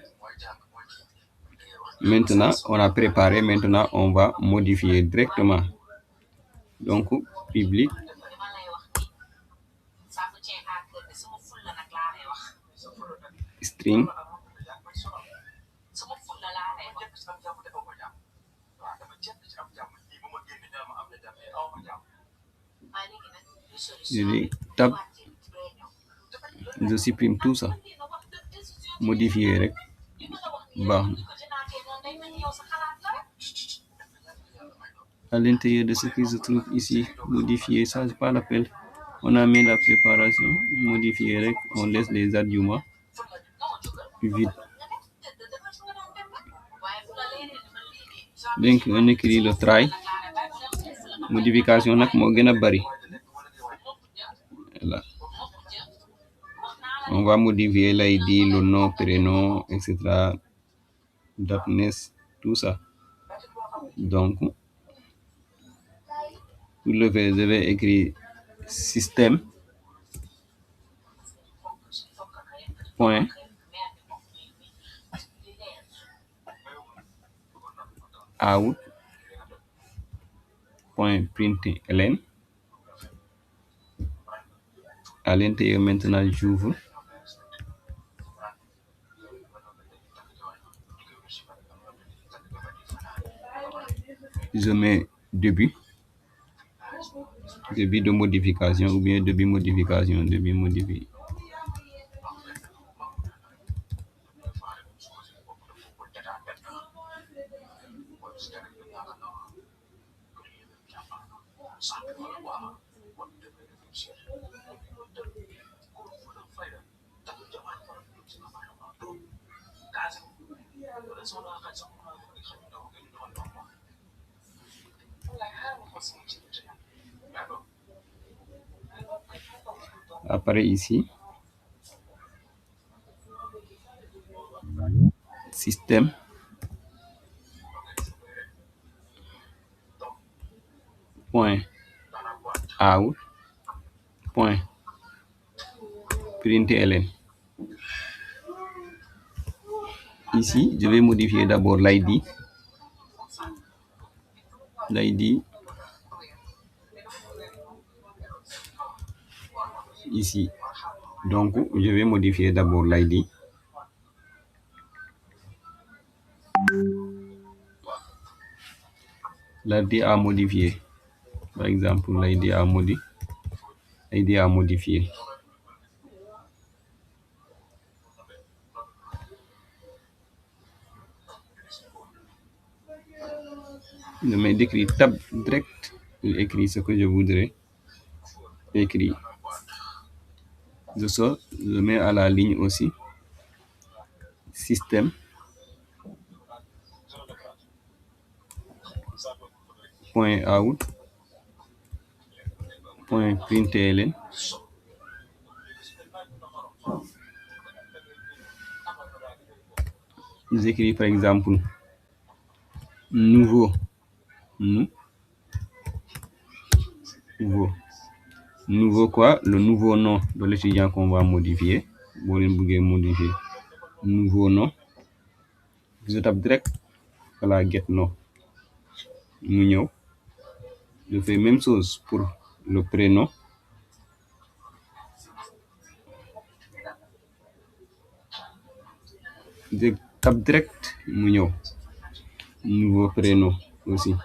[SPEAKER 1] Maintenant, on a préparé, maintenant on va modifier directement. Donc, public string je vais tab, je supprime tout ça, modifier rek baax na. À l'intérieur de ce qui se trouve ici, modifier, ça c'est pas l'appel. On a mis la préparation, modifier rek, on laisse les arguments vide. Donc on écrit le try, modification nak moo gën a bari. Voilà. On va modifier l'ID, le nom, prénom, etc. Darkness, tout ça. Donc, pour le faire, je vais écrire système point out point println. À l'intérieur, maintenant, j'ouvre. Je mets début de modification ou bien début modification, début modifié. apparaît ici. Système. Point out. Point println. Ici, je vais modifier d'abord l'ID. Ici. Donc, je vais modifier d'abord l'ID. L'ID à modifier. Par exemple, l'ID à modifier. Je mets d'écrire tab direct. Je écris ce que je voudrais écrire. Je sors, je mets à la ligne aussi. Système. Point out. Point println. J'écris par exemple nouveau. Nouveau quoi? Le nouveau nom de l'étudiant qu'on va modifier. Vous voulez modifier nouveau nom. Je tape direct à la get nom. Je fais même chose pour le prénom. Je tape direct nouveau prénom aussi.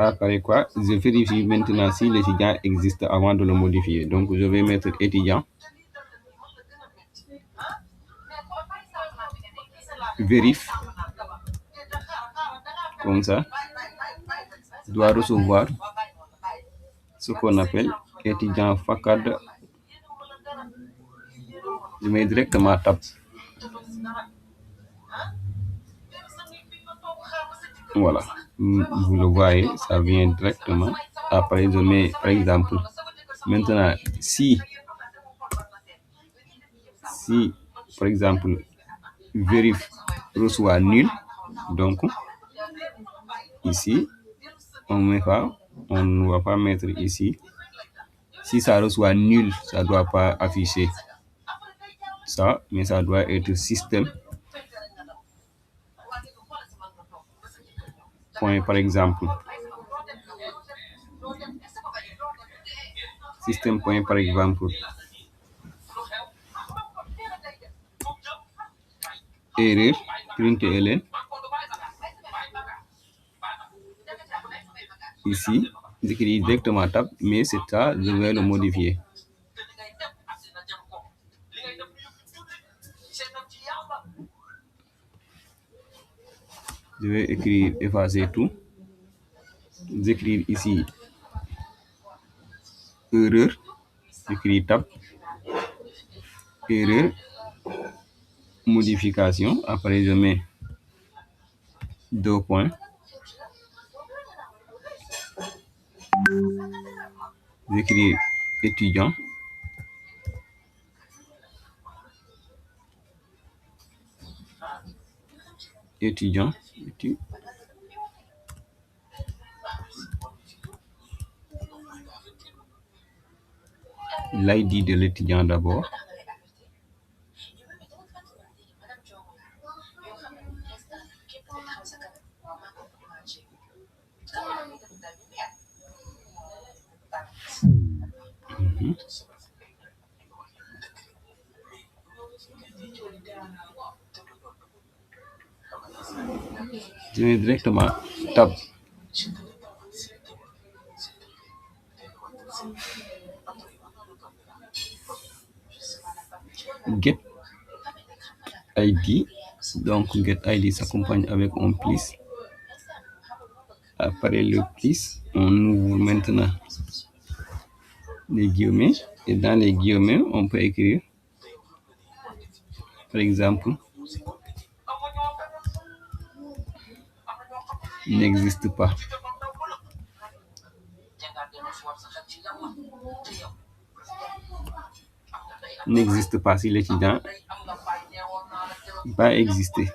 [SPEAKER 1] Après quoi, je vérifie maintenant si l'étudiant existe avant de le modifier. Donc, je vais mettre étudiant. Vérifie. Comme ça. Doit recevoir ce qu'on appelle étudiant FACAD. Je mets directement tab. Voilà. Vous le voyez, ça vient directement. Après, je mets, par exemple, maintenant, si par exemple, vérifie reçoit nul, donc, ici, on ne va pas mettre ici. Si ça reçoit nul, ça ne doit pas afficher ça, mais ça doit être système. Point par exemple. Système point par exemple. Erreur, println. Ici, j'écris directement tab, mais c'est ça, je vais le modifier. Je vais écrire, effacer tout. J'écris ici erreur, j'écris tab, erreur, modification. Après, je mets 2 points. J'écris étudiant. L'ID de l'étudiant d'abord. Je vais directement tab. Get ID. Donc, get ID s'accompagne avec un plus. Après le plus, on ouvre maintenant les guillemets. Et dans les guillemets, on peut écrire, par exemple, n'existe pas. N'existe pas si l'étudiant va exister.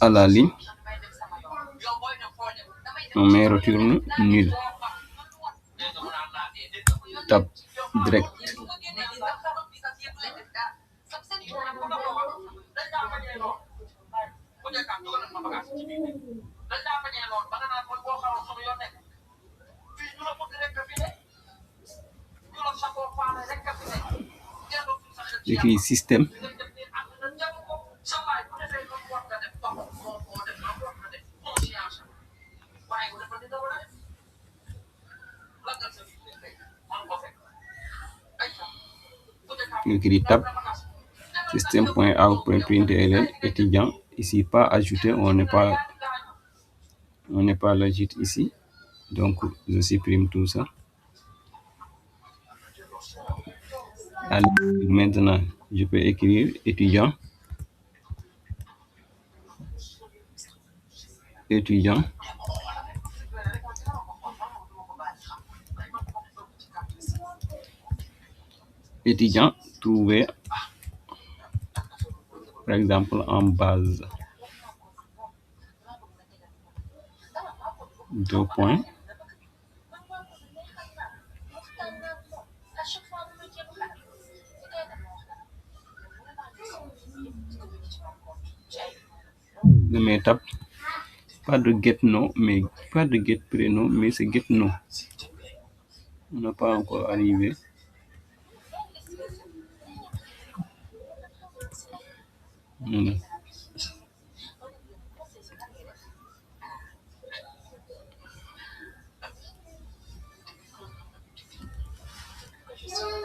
[SPEAKER 1] À la ligne, on met retourne nul. Tab direct. J'écris système. J'écris tab. Système.out.println étudiant. Ici pas ajouté, on n'est pas légit ici. Donc je supprime tout ça. Alors, maintenant, je peux écrire étudiant. Étudiant. Étudiant trouvé, par exemple, en base. 2 points. Je mets tab. Pas de get no, mais pas de get prénom, mais c'est get no. On n'a pas encore arrivé. Voilà.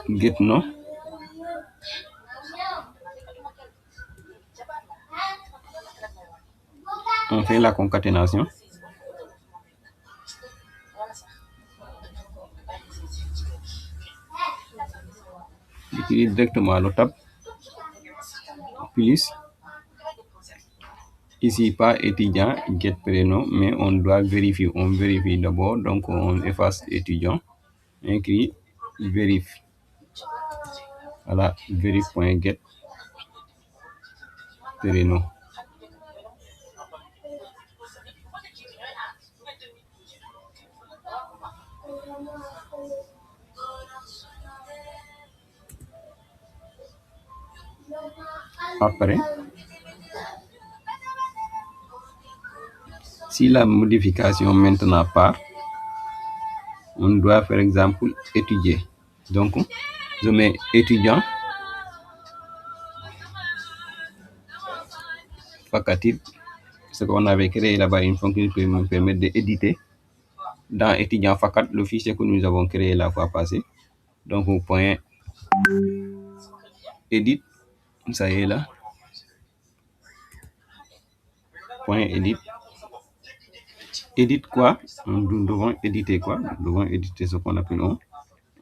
[SPEAKER 1] Get no. On fait la concaténation. J'écris directement le tab. Plus. Ici, pas étudiant, get prénom, mais on doit vérifier. On vérifie d'abord, donc on efface étudiant. Écrit vérifie. Voilà, vérif.get prénom. Après, si la modification maintenant part, on doit par exemple étudier. Donc, je mets étudiant, facatif, ce qu'on avait créé là-bas, une fonction qui me permet d'éditer. Dans étudiant facat, le fichier que nous avons créé la fois passée. Donc, au point edit, ça y est là. Point edit. Edit quoi? Nous devons éditer quoi? Nous devons éditer ce qu'on appelle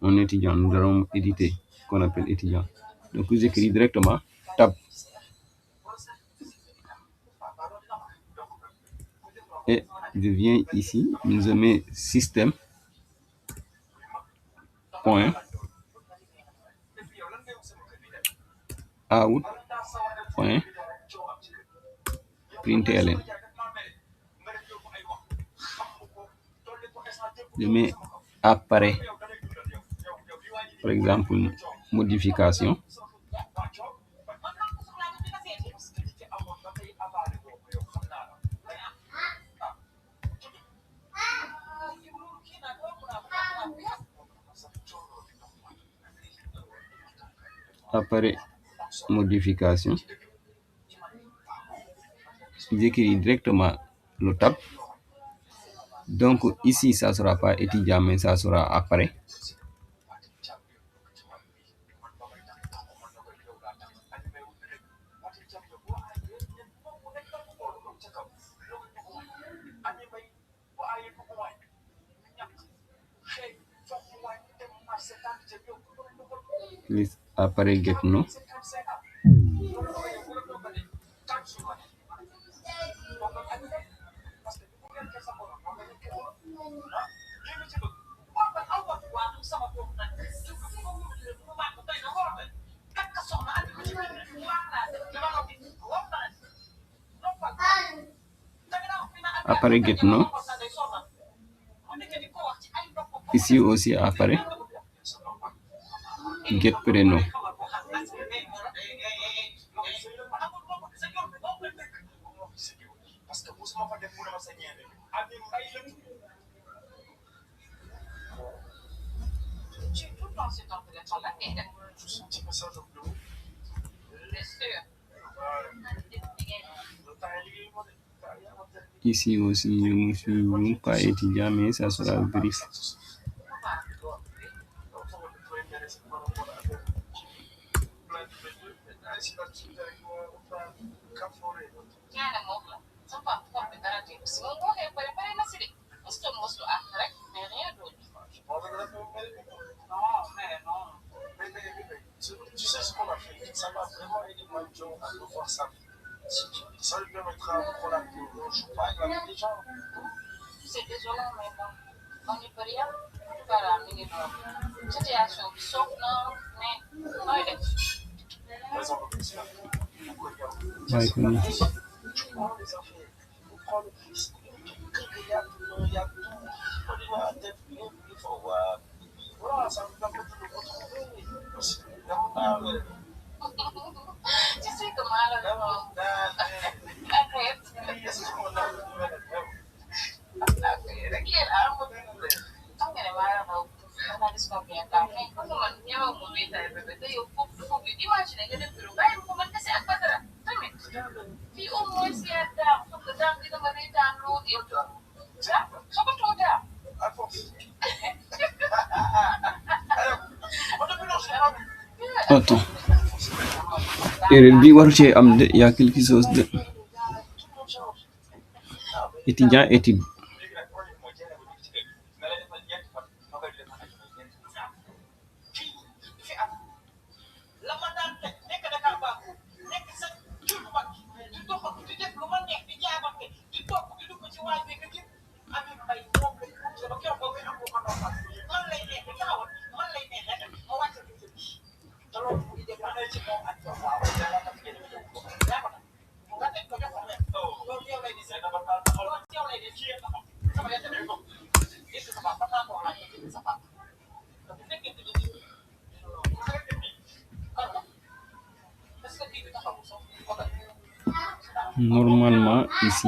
[SPEAKER 1] un étudiant. Nous allons éditer ce qu'on appelle étudiant. Donc, j'écris directement tab. Et je viens ici, je mets système. Point. Out. Point. Println. Je mets apparaît. Par exemple, modification. Apparaît modification. J'écris directement le tab. Donc ici, ça ne sera pas étudiant, mais ça sera après. Click après get no. Après get no. Ici aussi après get prénom. Ici aussi, je ne suis pas étudiant, mais ça sera vérifié. Bye for me. Attends. Erreur bi waru cee am de, y a quelque chose de étudiant étude. Normalement, ici,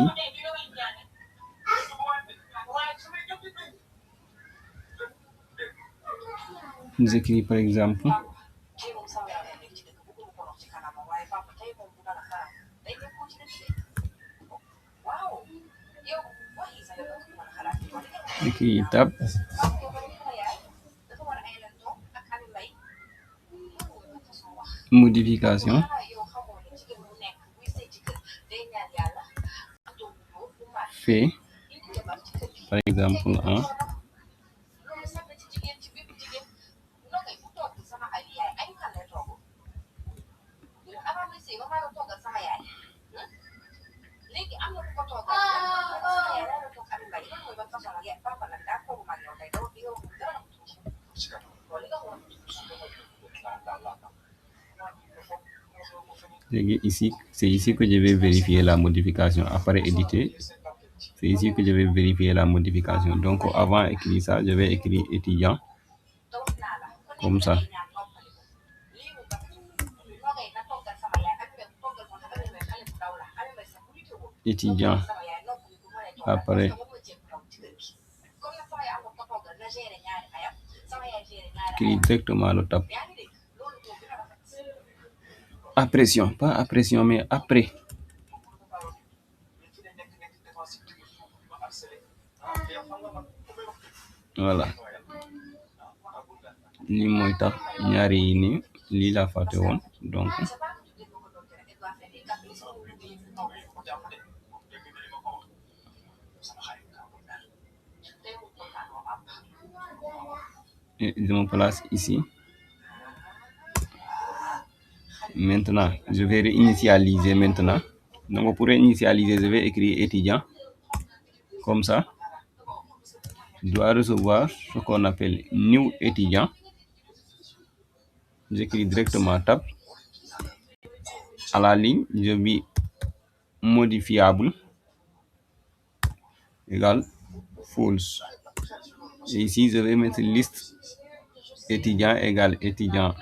[SPEAKER 1] nous écrivons par exemple écrit tab modification fait par exemple un ici, c'est ici que je vais vérifier la modification. Après éditer, c'est ici que je vais vérifier la modification. Donc avant écrire ça, je vais écrire étudiant comme ça. Étudiant. Après écrire directement le tab. Appression, pas appression, mais après. Voilà. Lii mooy tax ñaari yi nii lii laa fàtte woon donc et je me place ici. Maintenant, je vais réinitialiser maintenant. Donc, pour réinitialiser, je vais écrire étudiant. Comme ça, je dois recevoir ce qu'on appelle new étudiant. J'écris directement tab. À la ligne, je mets modifiable égale false. Et ici, je vais mettre liste étudiant égale étudiant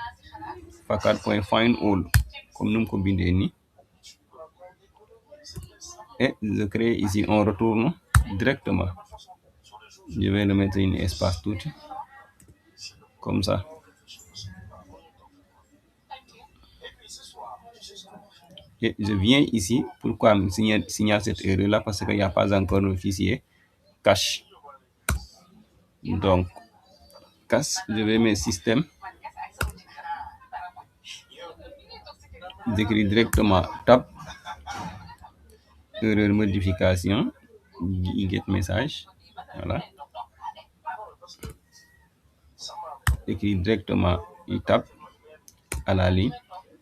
[SPEAKER 1] fakat.find all comme nous combinons. Et je crée ici, on retourne directement. Je vais le mettre un espace tout comme ça. Et je viens ici. Pourquoi me signale cette erreur là? Parce qu'il n'y a pas encore le fichier cache. Donc, cache, je vais mettre système. J'écris directement tab, erreur modification, get message. Voilà. J'écris directement tab à la ligne,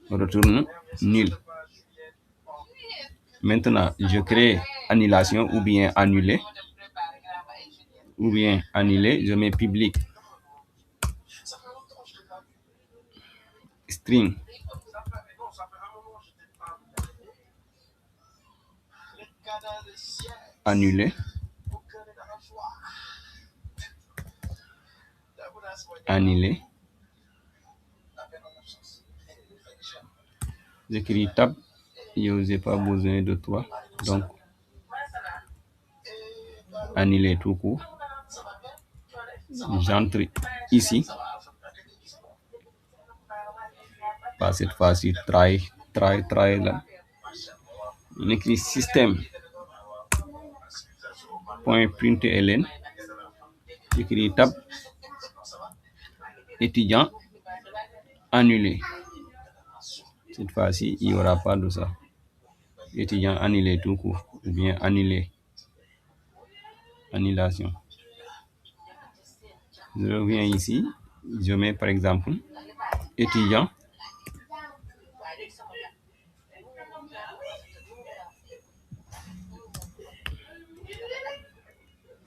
[SPEAKER 1] retourne nul. Maintenant, je crée annulation ou bien annuler. Ou bien annuler, je mets public string annuler. Annuler. J'écris tab, je n'ai pas besoin de toi. Donc, annuler tout court. J'entre ici. Pas cette fois-ci, try là. On écrit système point println. J'écris tab étudiant annulé. Cette fois-ci, il n'y aura pas de ça. Étudiant annulé tout court, ou bien annulé. Annulation. Je reviens ici, je mets par exemple étudiant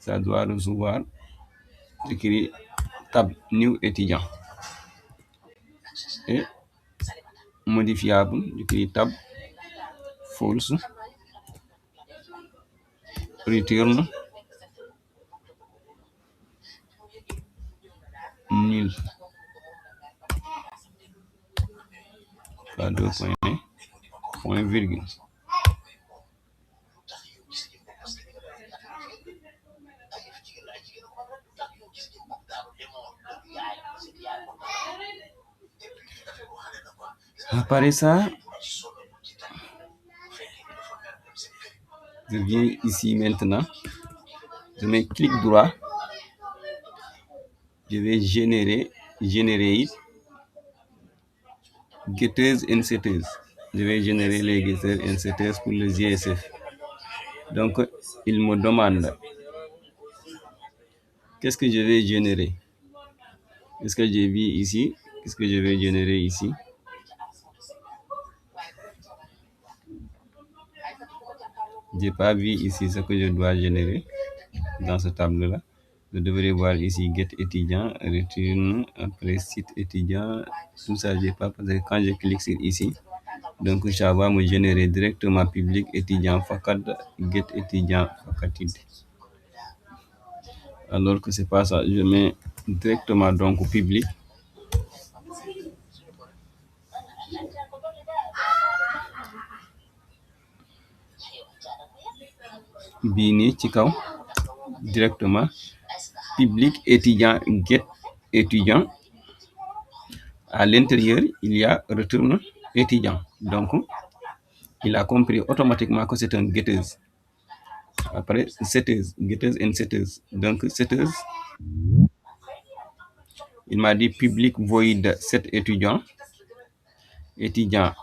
[SPEAKER 1] ça doit recevoir, j'écris tab new étudiant et modifiable, j'écris tab false, return nul, pas deux points, point virgule. Après ça, je viens ici maintenant, je mets clic droit, je vais générer getters and setters. Je vais générer les getters and setters pour le GSF. Donc, il me demande qu'est-ce que je vais générer. Est-ce que j'ai vu ici? Qu'est-ce que je vais générer ici? J'ai pas vu ici ce que je dois générer dans ce tableau-là. Je devrais voir ici get étudiant, return, après site étudiant, tout ça j'ai pas parce que quand je clique sur ici, donc ça va me générer directement public étudiant fakat get étudiant fakatid. Alors que c'est pas ça, je mets directement donc public. Bini ci kaw directement public étudiant get étudiant. À l'intérieur, il y a return étudiant. Donc, il a compris automatiquement que c'est un getters. Après, setters, getters and setters. Donc, setters, il m'a dit public void set étudiant. Étudiant.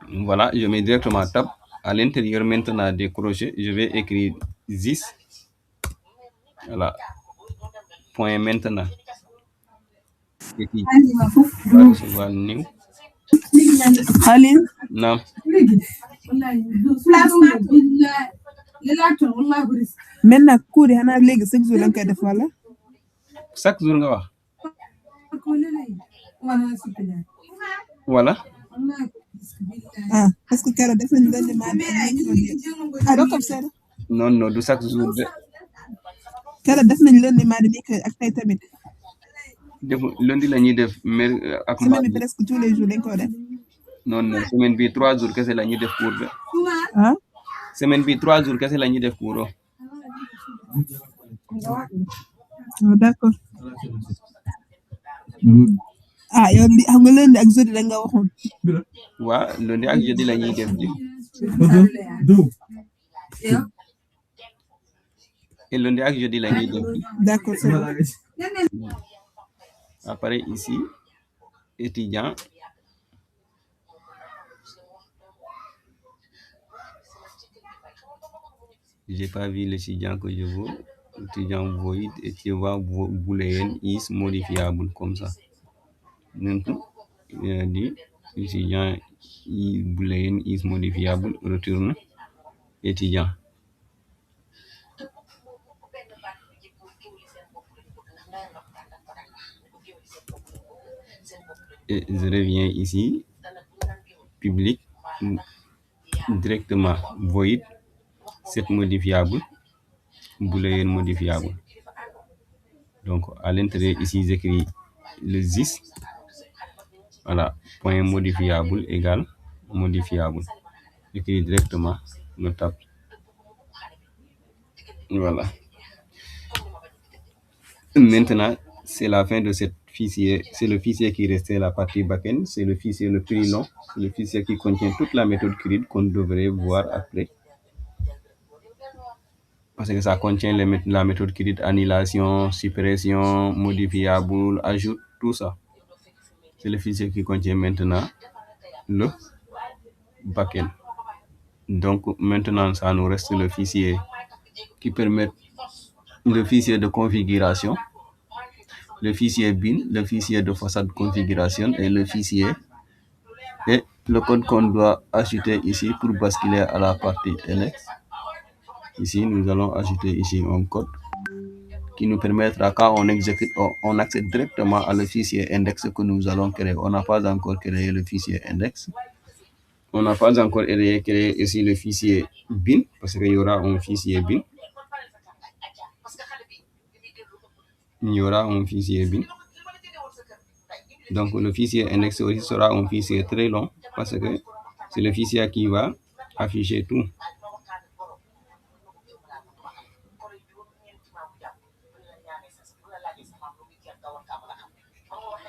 [SPEAKER 1] Voilà, je mets directement tab. À l'intérieur maintenant des crochets, je vais écrire this. Voilà. point maintenant. Va recevoir new.
[SPEAKER 3] Khalil
[SPEAKER 1] Naam.
[SPEAKER 3] maintenant cours yi xanaa léegi chaque jour da nga koy def wala
[SPEAKER 1] Chaque jour nga wax. Voilà.
[SPEAKER 3] ah parce que keroog def nañ lundi mardi ak mercredi ah doo ko observé
[SPEAKER 1] Non non du chaque jour de.
[SPEAKER 3] keroog def nañ lundi mardi mercredi ak tey tamit
[SPEAKER 1] Defu lundi la ñuy def ak
[SPEAKER 3] semaine bi
[SPEAKER 1] mardi.
[SPEAKER 3] presque tous les jours dañ ko def
[SPEAKER 1] Non non semaine bi 3 jours kese la ñuy def cours de.
[SPEAKER 3] ah
[SPEAKER 1] Semaine bi 3 jours kese la ñuy def cours.
[SPEAKER 3] oh, d'accord ah yow li xam nga lundi ak jeudi la nga waxoon
[SPEAKER 1] Waa lundi ak jeudi la ñuy def ji. Et lundi ak jeudi la ñuy def ji.
[SPEAKER 3] d'accord c'est bon.
[SPEAKER 1] Après ici, étudiant. J'ai pas vu l'étudiant que je veux. Étudiant void et tu vois boolean is modifiable comme ça. Donc, il a dit étudiant boolean is modifiable retourne étudiant. Et je reviens ici, public, directement void, set modifiable, boolean modifiable. Donc à l'intérieur ici j'écris le this, voilà, point modifiable égale modifiable. J'écris directement le tape. Voilà. Maintenant, c'est la fin de cette fichier. C'est le fichier qui restait la partie backend. C'est le fichier le plus long. C'est le fichier qui contient toute la méthode CRID qu'on devrait voir après. Parce que ça contient la méthode CRID, annulation, suppression, modifiable, ajout, tout ça. C'est le fichier qui contient maintenant le backend. Donc maintenant, ça nous reste le fichier qui permet le fichier de configuration, le fichier bin, le fichier de façade configuration et le fichier et le code qu'on doit ajouter ici pour basculer à la partie LX. Ici, nous allons ajouter ici un code qui nous permettra, quand on exécute, on accède directement à le fichier index que nous allons créer. On n'a pas encore créé le fichier index. On n'a pas encore créé ici le fichier bin, parce qu'il y aura un fichier bin. Il y aura un fichier bin. Donc le fichier index aussi sera un fichier très long, parce que c'est le fichier qui va afficher tout.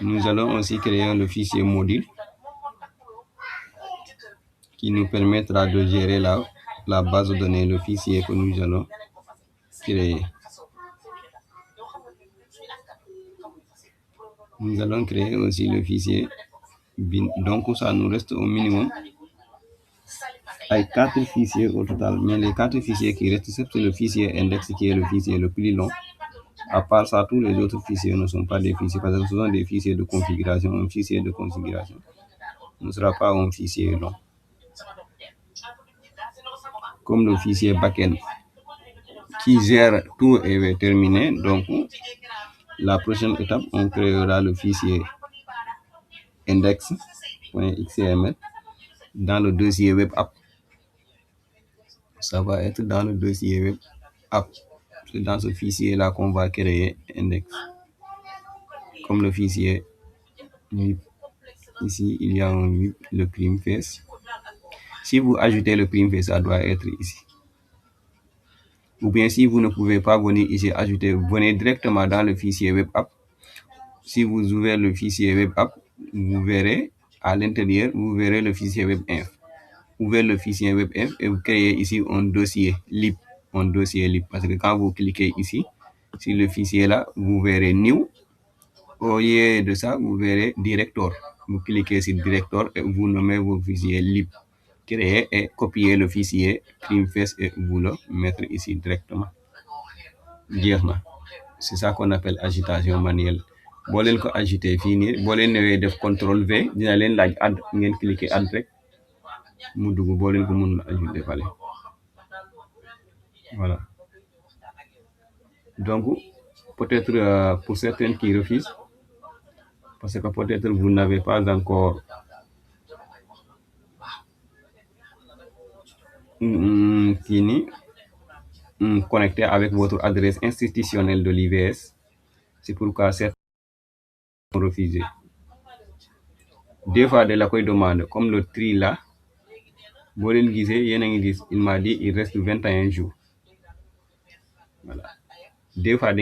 [SPEAKER 1] Nous allons aussi créer le fichier module qui nous permettra de gérer la base de données, le fichier que nous allons créer. Nous allons créer aussi le fichier bin. Donc ça nous reste au minimum avec 4 fichiers au total. Mais les 4 fichiers qui restent, c'est le fichier index qui est le fichier le plus long. À part ça, tous les autres fichiers ne sont pas des fichiers, parce que ce sont des fichiers de configuration. Un fichier de configuration ne sera pas un fichier long. Comme le fichier backend qui gère tout est terminé, donc la prochaine étape, on créera le fichier index.xml dans le dossier web app. Ça va être dans le dossier web app. C'est dans ce fichier-là qu'on va créer index. Comme le fichier WIP. Ici, il y a un WIP, le primface. Si vous ajoutez le primface, ça doit être ici. Ou bien si vous ne pouvez pas venir ici ajouter, venez directement dans le fichier web app. Si vous ouvrez le fichier web app, vous verrez à l'intérieur, vous verrez le fichier webinf. Ouvrez le fichier webinf et vous créez ici un dossier lib. Parce que quand vous cliquez ici, sur le fichier là, vous verrez new. Au lieu de ça, vous verrez director. Vous cliquez sur director et vous nommez vos fichiers lib. Créer et copier le fichier primface et vous le mettre ici directement. c'est ça qu'on appelle agitation manuelle boo leen ko agité fii nii boo leen newee def contrôle V dina leen laaj add ngeen cliquer add rek mu dugg boo leen ko mun ajouter fale voilà donc peut-être pour certains qui refusent parce que peut-être vous n'avez pas encore connecté avec votre adresse institutionnelle de l'IVS. C'est pourquoi certains ont refusé. Des fois, de la demande, comme le tri là, il m'a dit il reste 21 jours. Voilà. Des fois,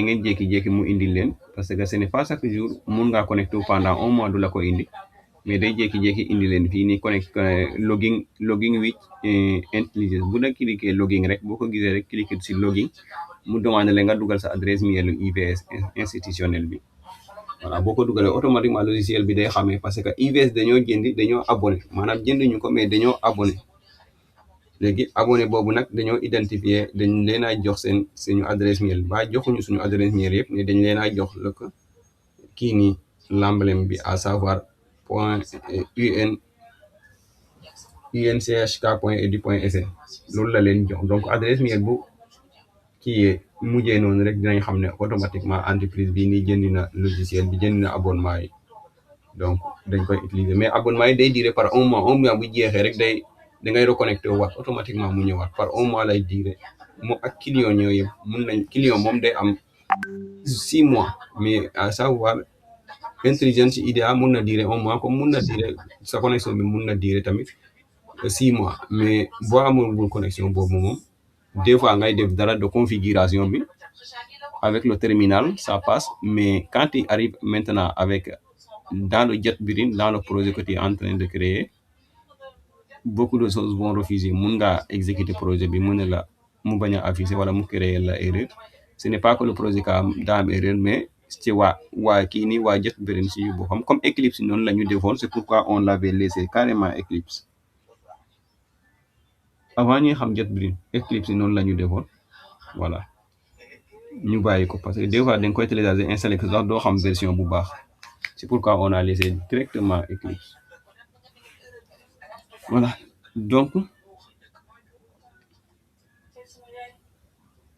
[SPEAKER 1] parce que ce n'est pas chaque jour, mon gars connecté pendant un mois de la indi. Mais day jékki-jékki indi leen fii nii connect logging with intelligence bu da cliquer logging rek boo ko gisee rek cliquer si logging mu demande la nga dugal sa adresse mail IVS institutionnel bi voilà boo ko dugalee automatiquement logiciel bi day xamee parce que IVS dañoo abonné maanaam jënduñu ko mais dañoo abonné léegi abonné boobu nag dañoo identifier dañ leen a jox suñu adresse mail ba joxuñu suñu adresse mail yëpp mais dañ leen a jox la ko kii nii l'emblème bi à savoir unchk.edu.sn loolu la leen jox donc adresse mail bu kii mujjee noonu rek dinañ xam ne automatiquement entreprise bi nii jëndi na logiciel bi jëndi na abonnement yi donc dañ koy utiliser mais abonnement yi day duré par un mois bu jeexee rek da ngay reconnecté waat automatiquement mu ñëwaat par un mois lay duré moom ak client ñoo yëpp client moom day am 6 mois mais à savoir intelligence IDEA mun na durer un mois comme mun na durer sa connexion bi mun na durer tamit 6 mois mais boo amul connexion boobu moom des fois ngay def dara de configuration bi avec le terminal ça passe mais quand il arrive maintenant avec dans le JetBrains dans le projet que tu es en train de créer beaucoup de choses vont refuser mun nga exécuter projet bi mun na la mu bañ a afficher wala mu créer la erreur ce n'est pas que le projet daa am erreur mais ci waa kii nii waa JetBrains si yu boppam comme Eclipse noonu la ñu defoon c'est pourquoi on l'avait laissé carrément Eclipse avant ñuy xam JetBrains Eclipse noonu la ñu defoon voilà ñu bàyyi ko parce que des fois da nga koy télécharger installé ko sax doo xam version bu baax c'est pourquoi on a laissé directement Eclipse voilà donc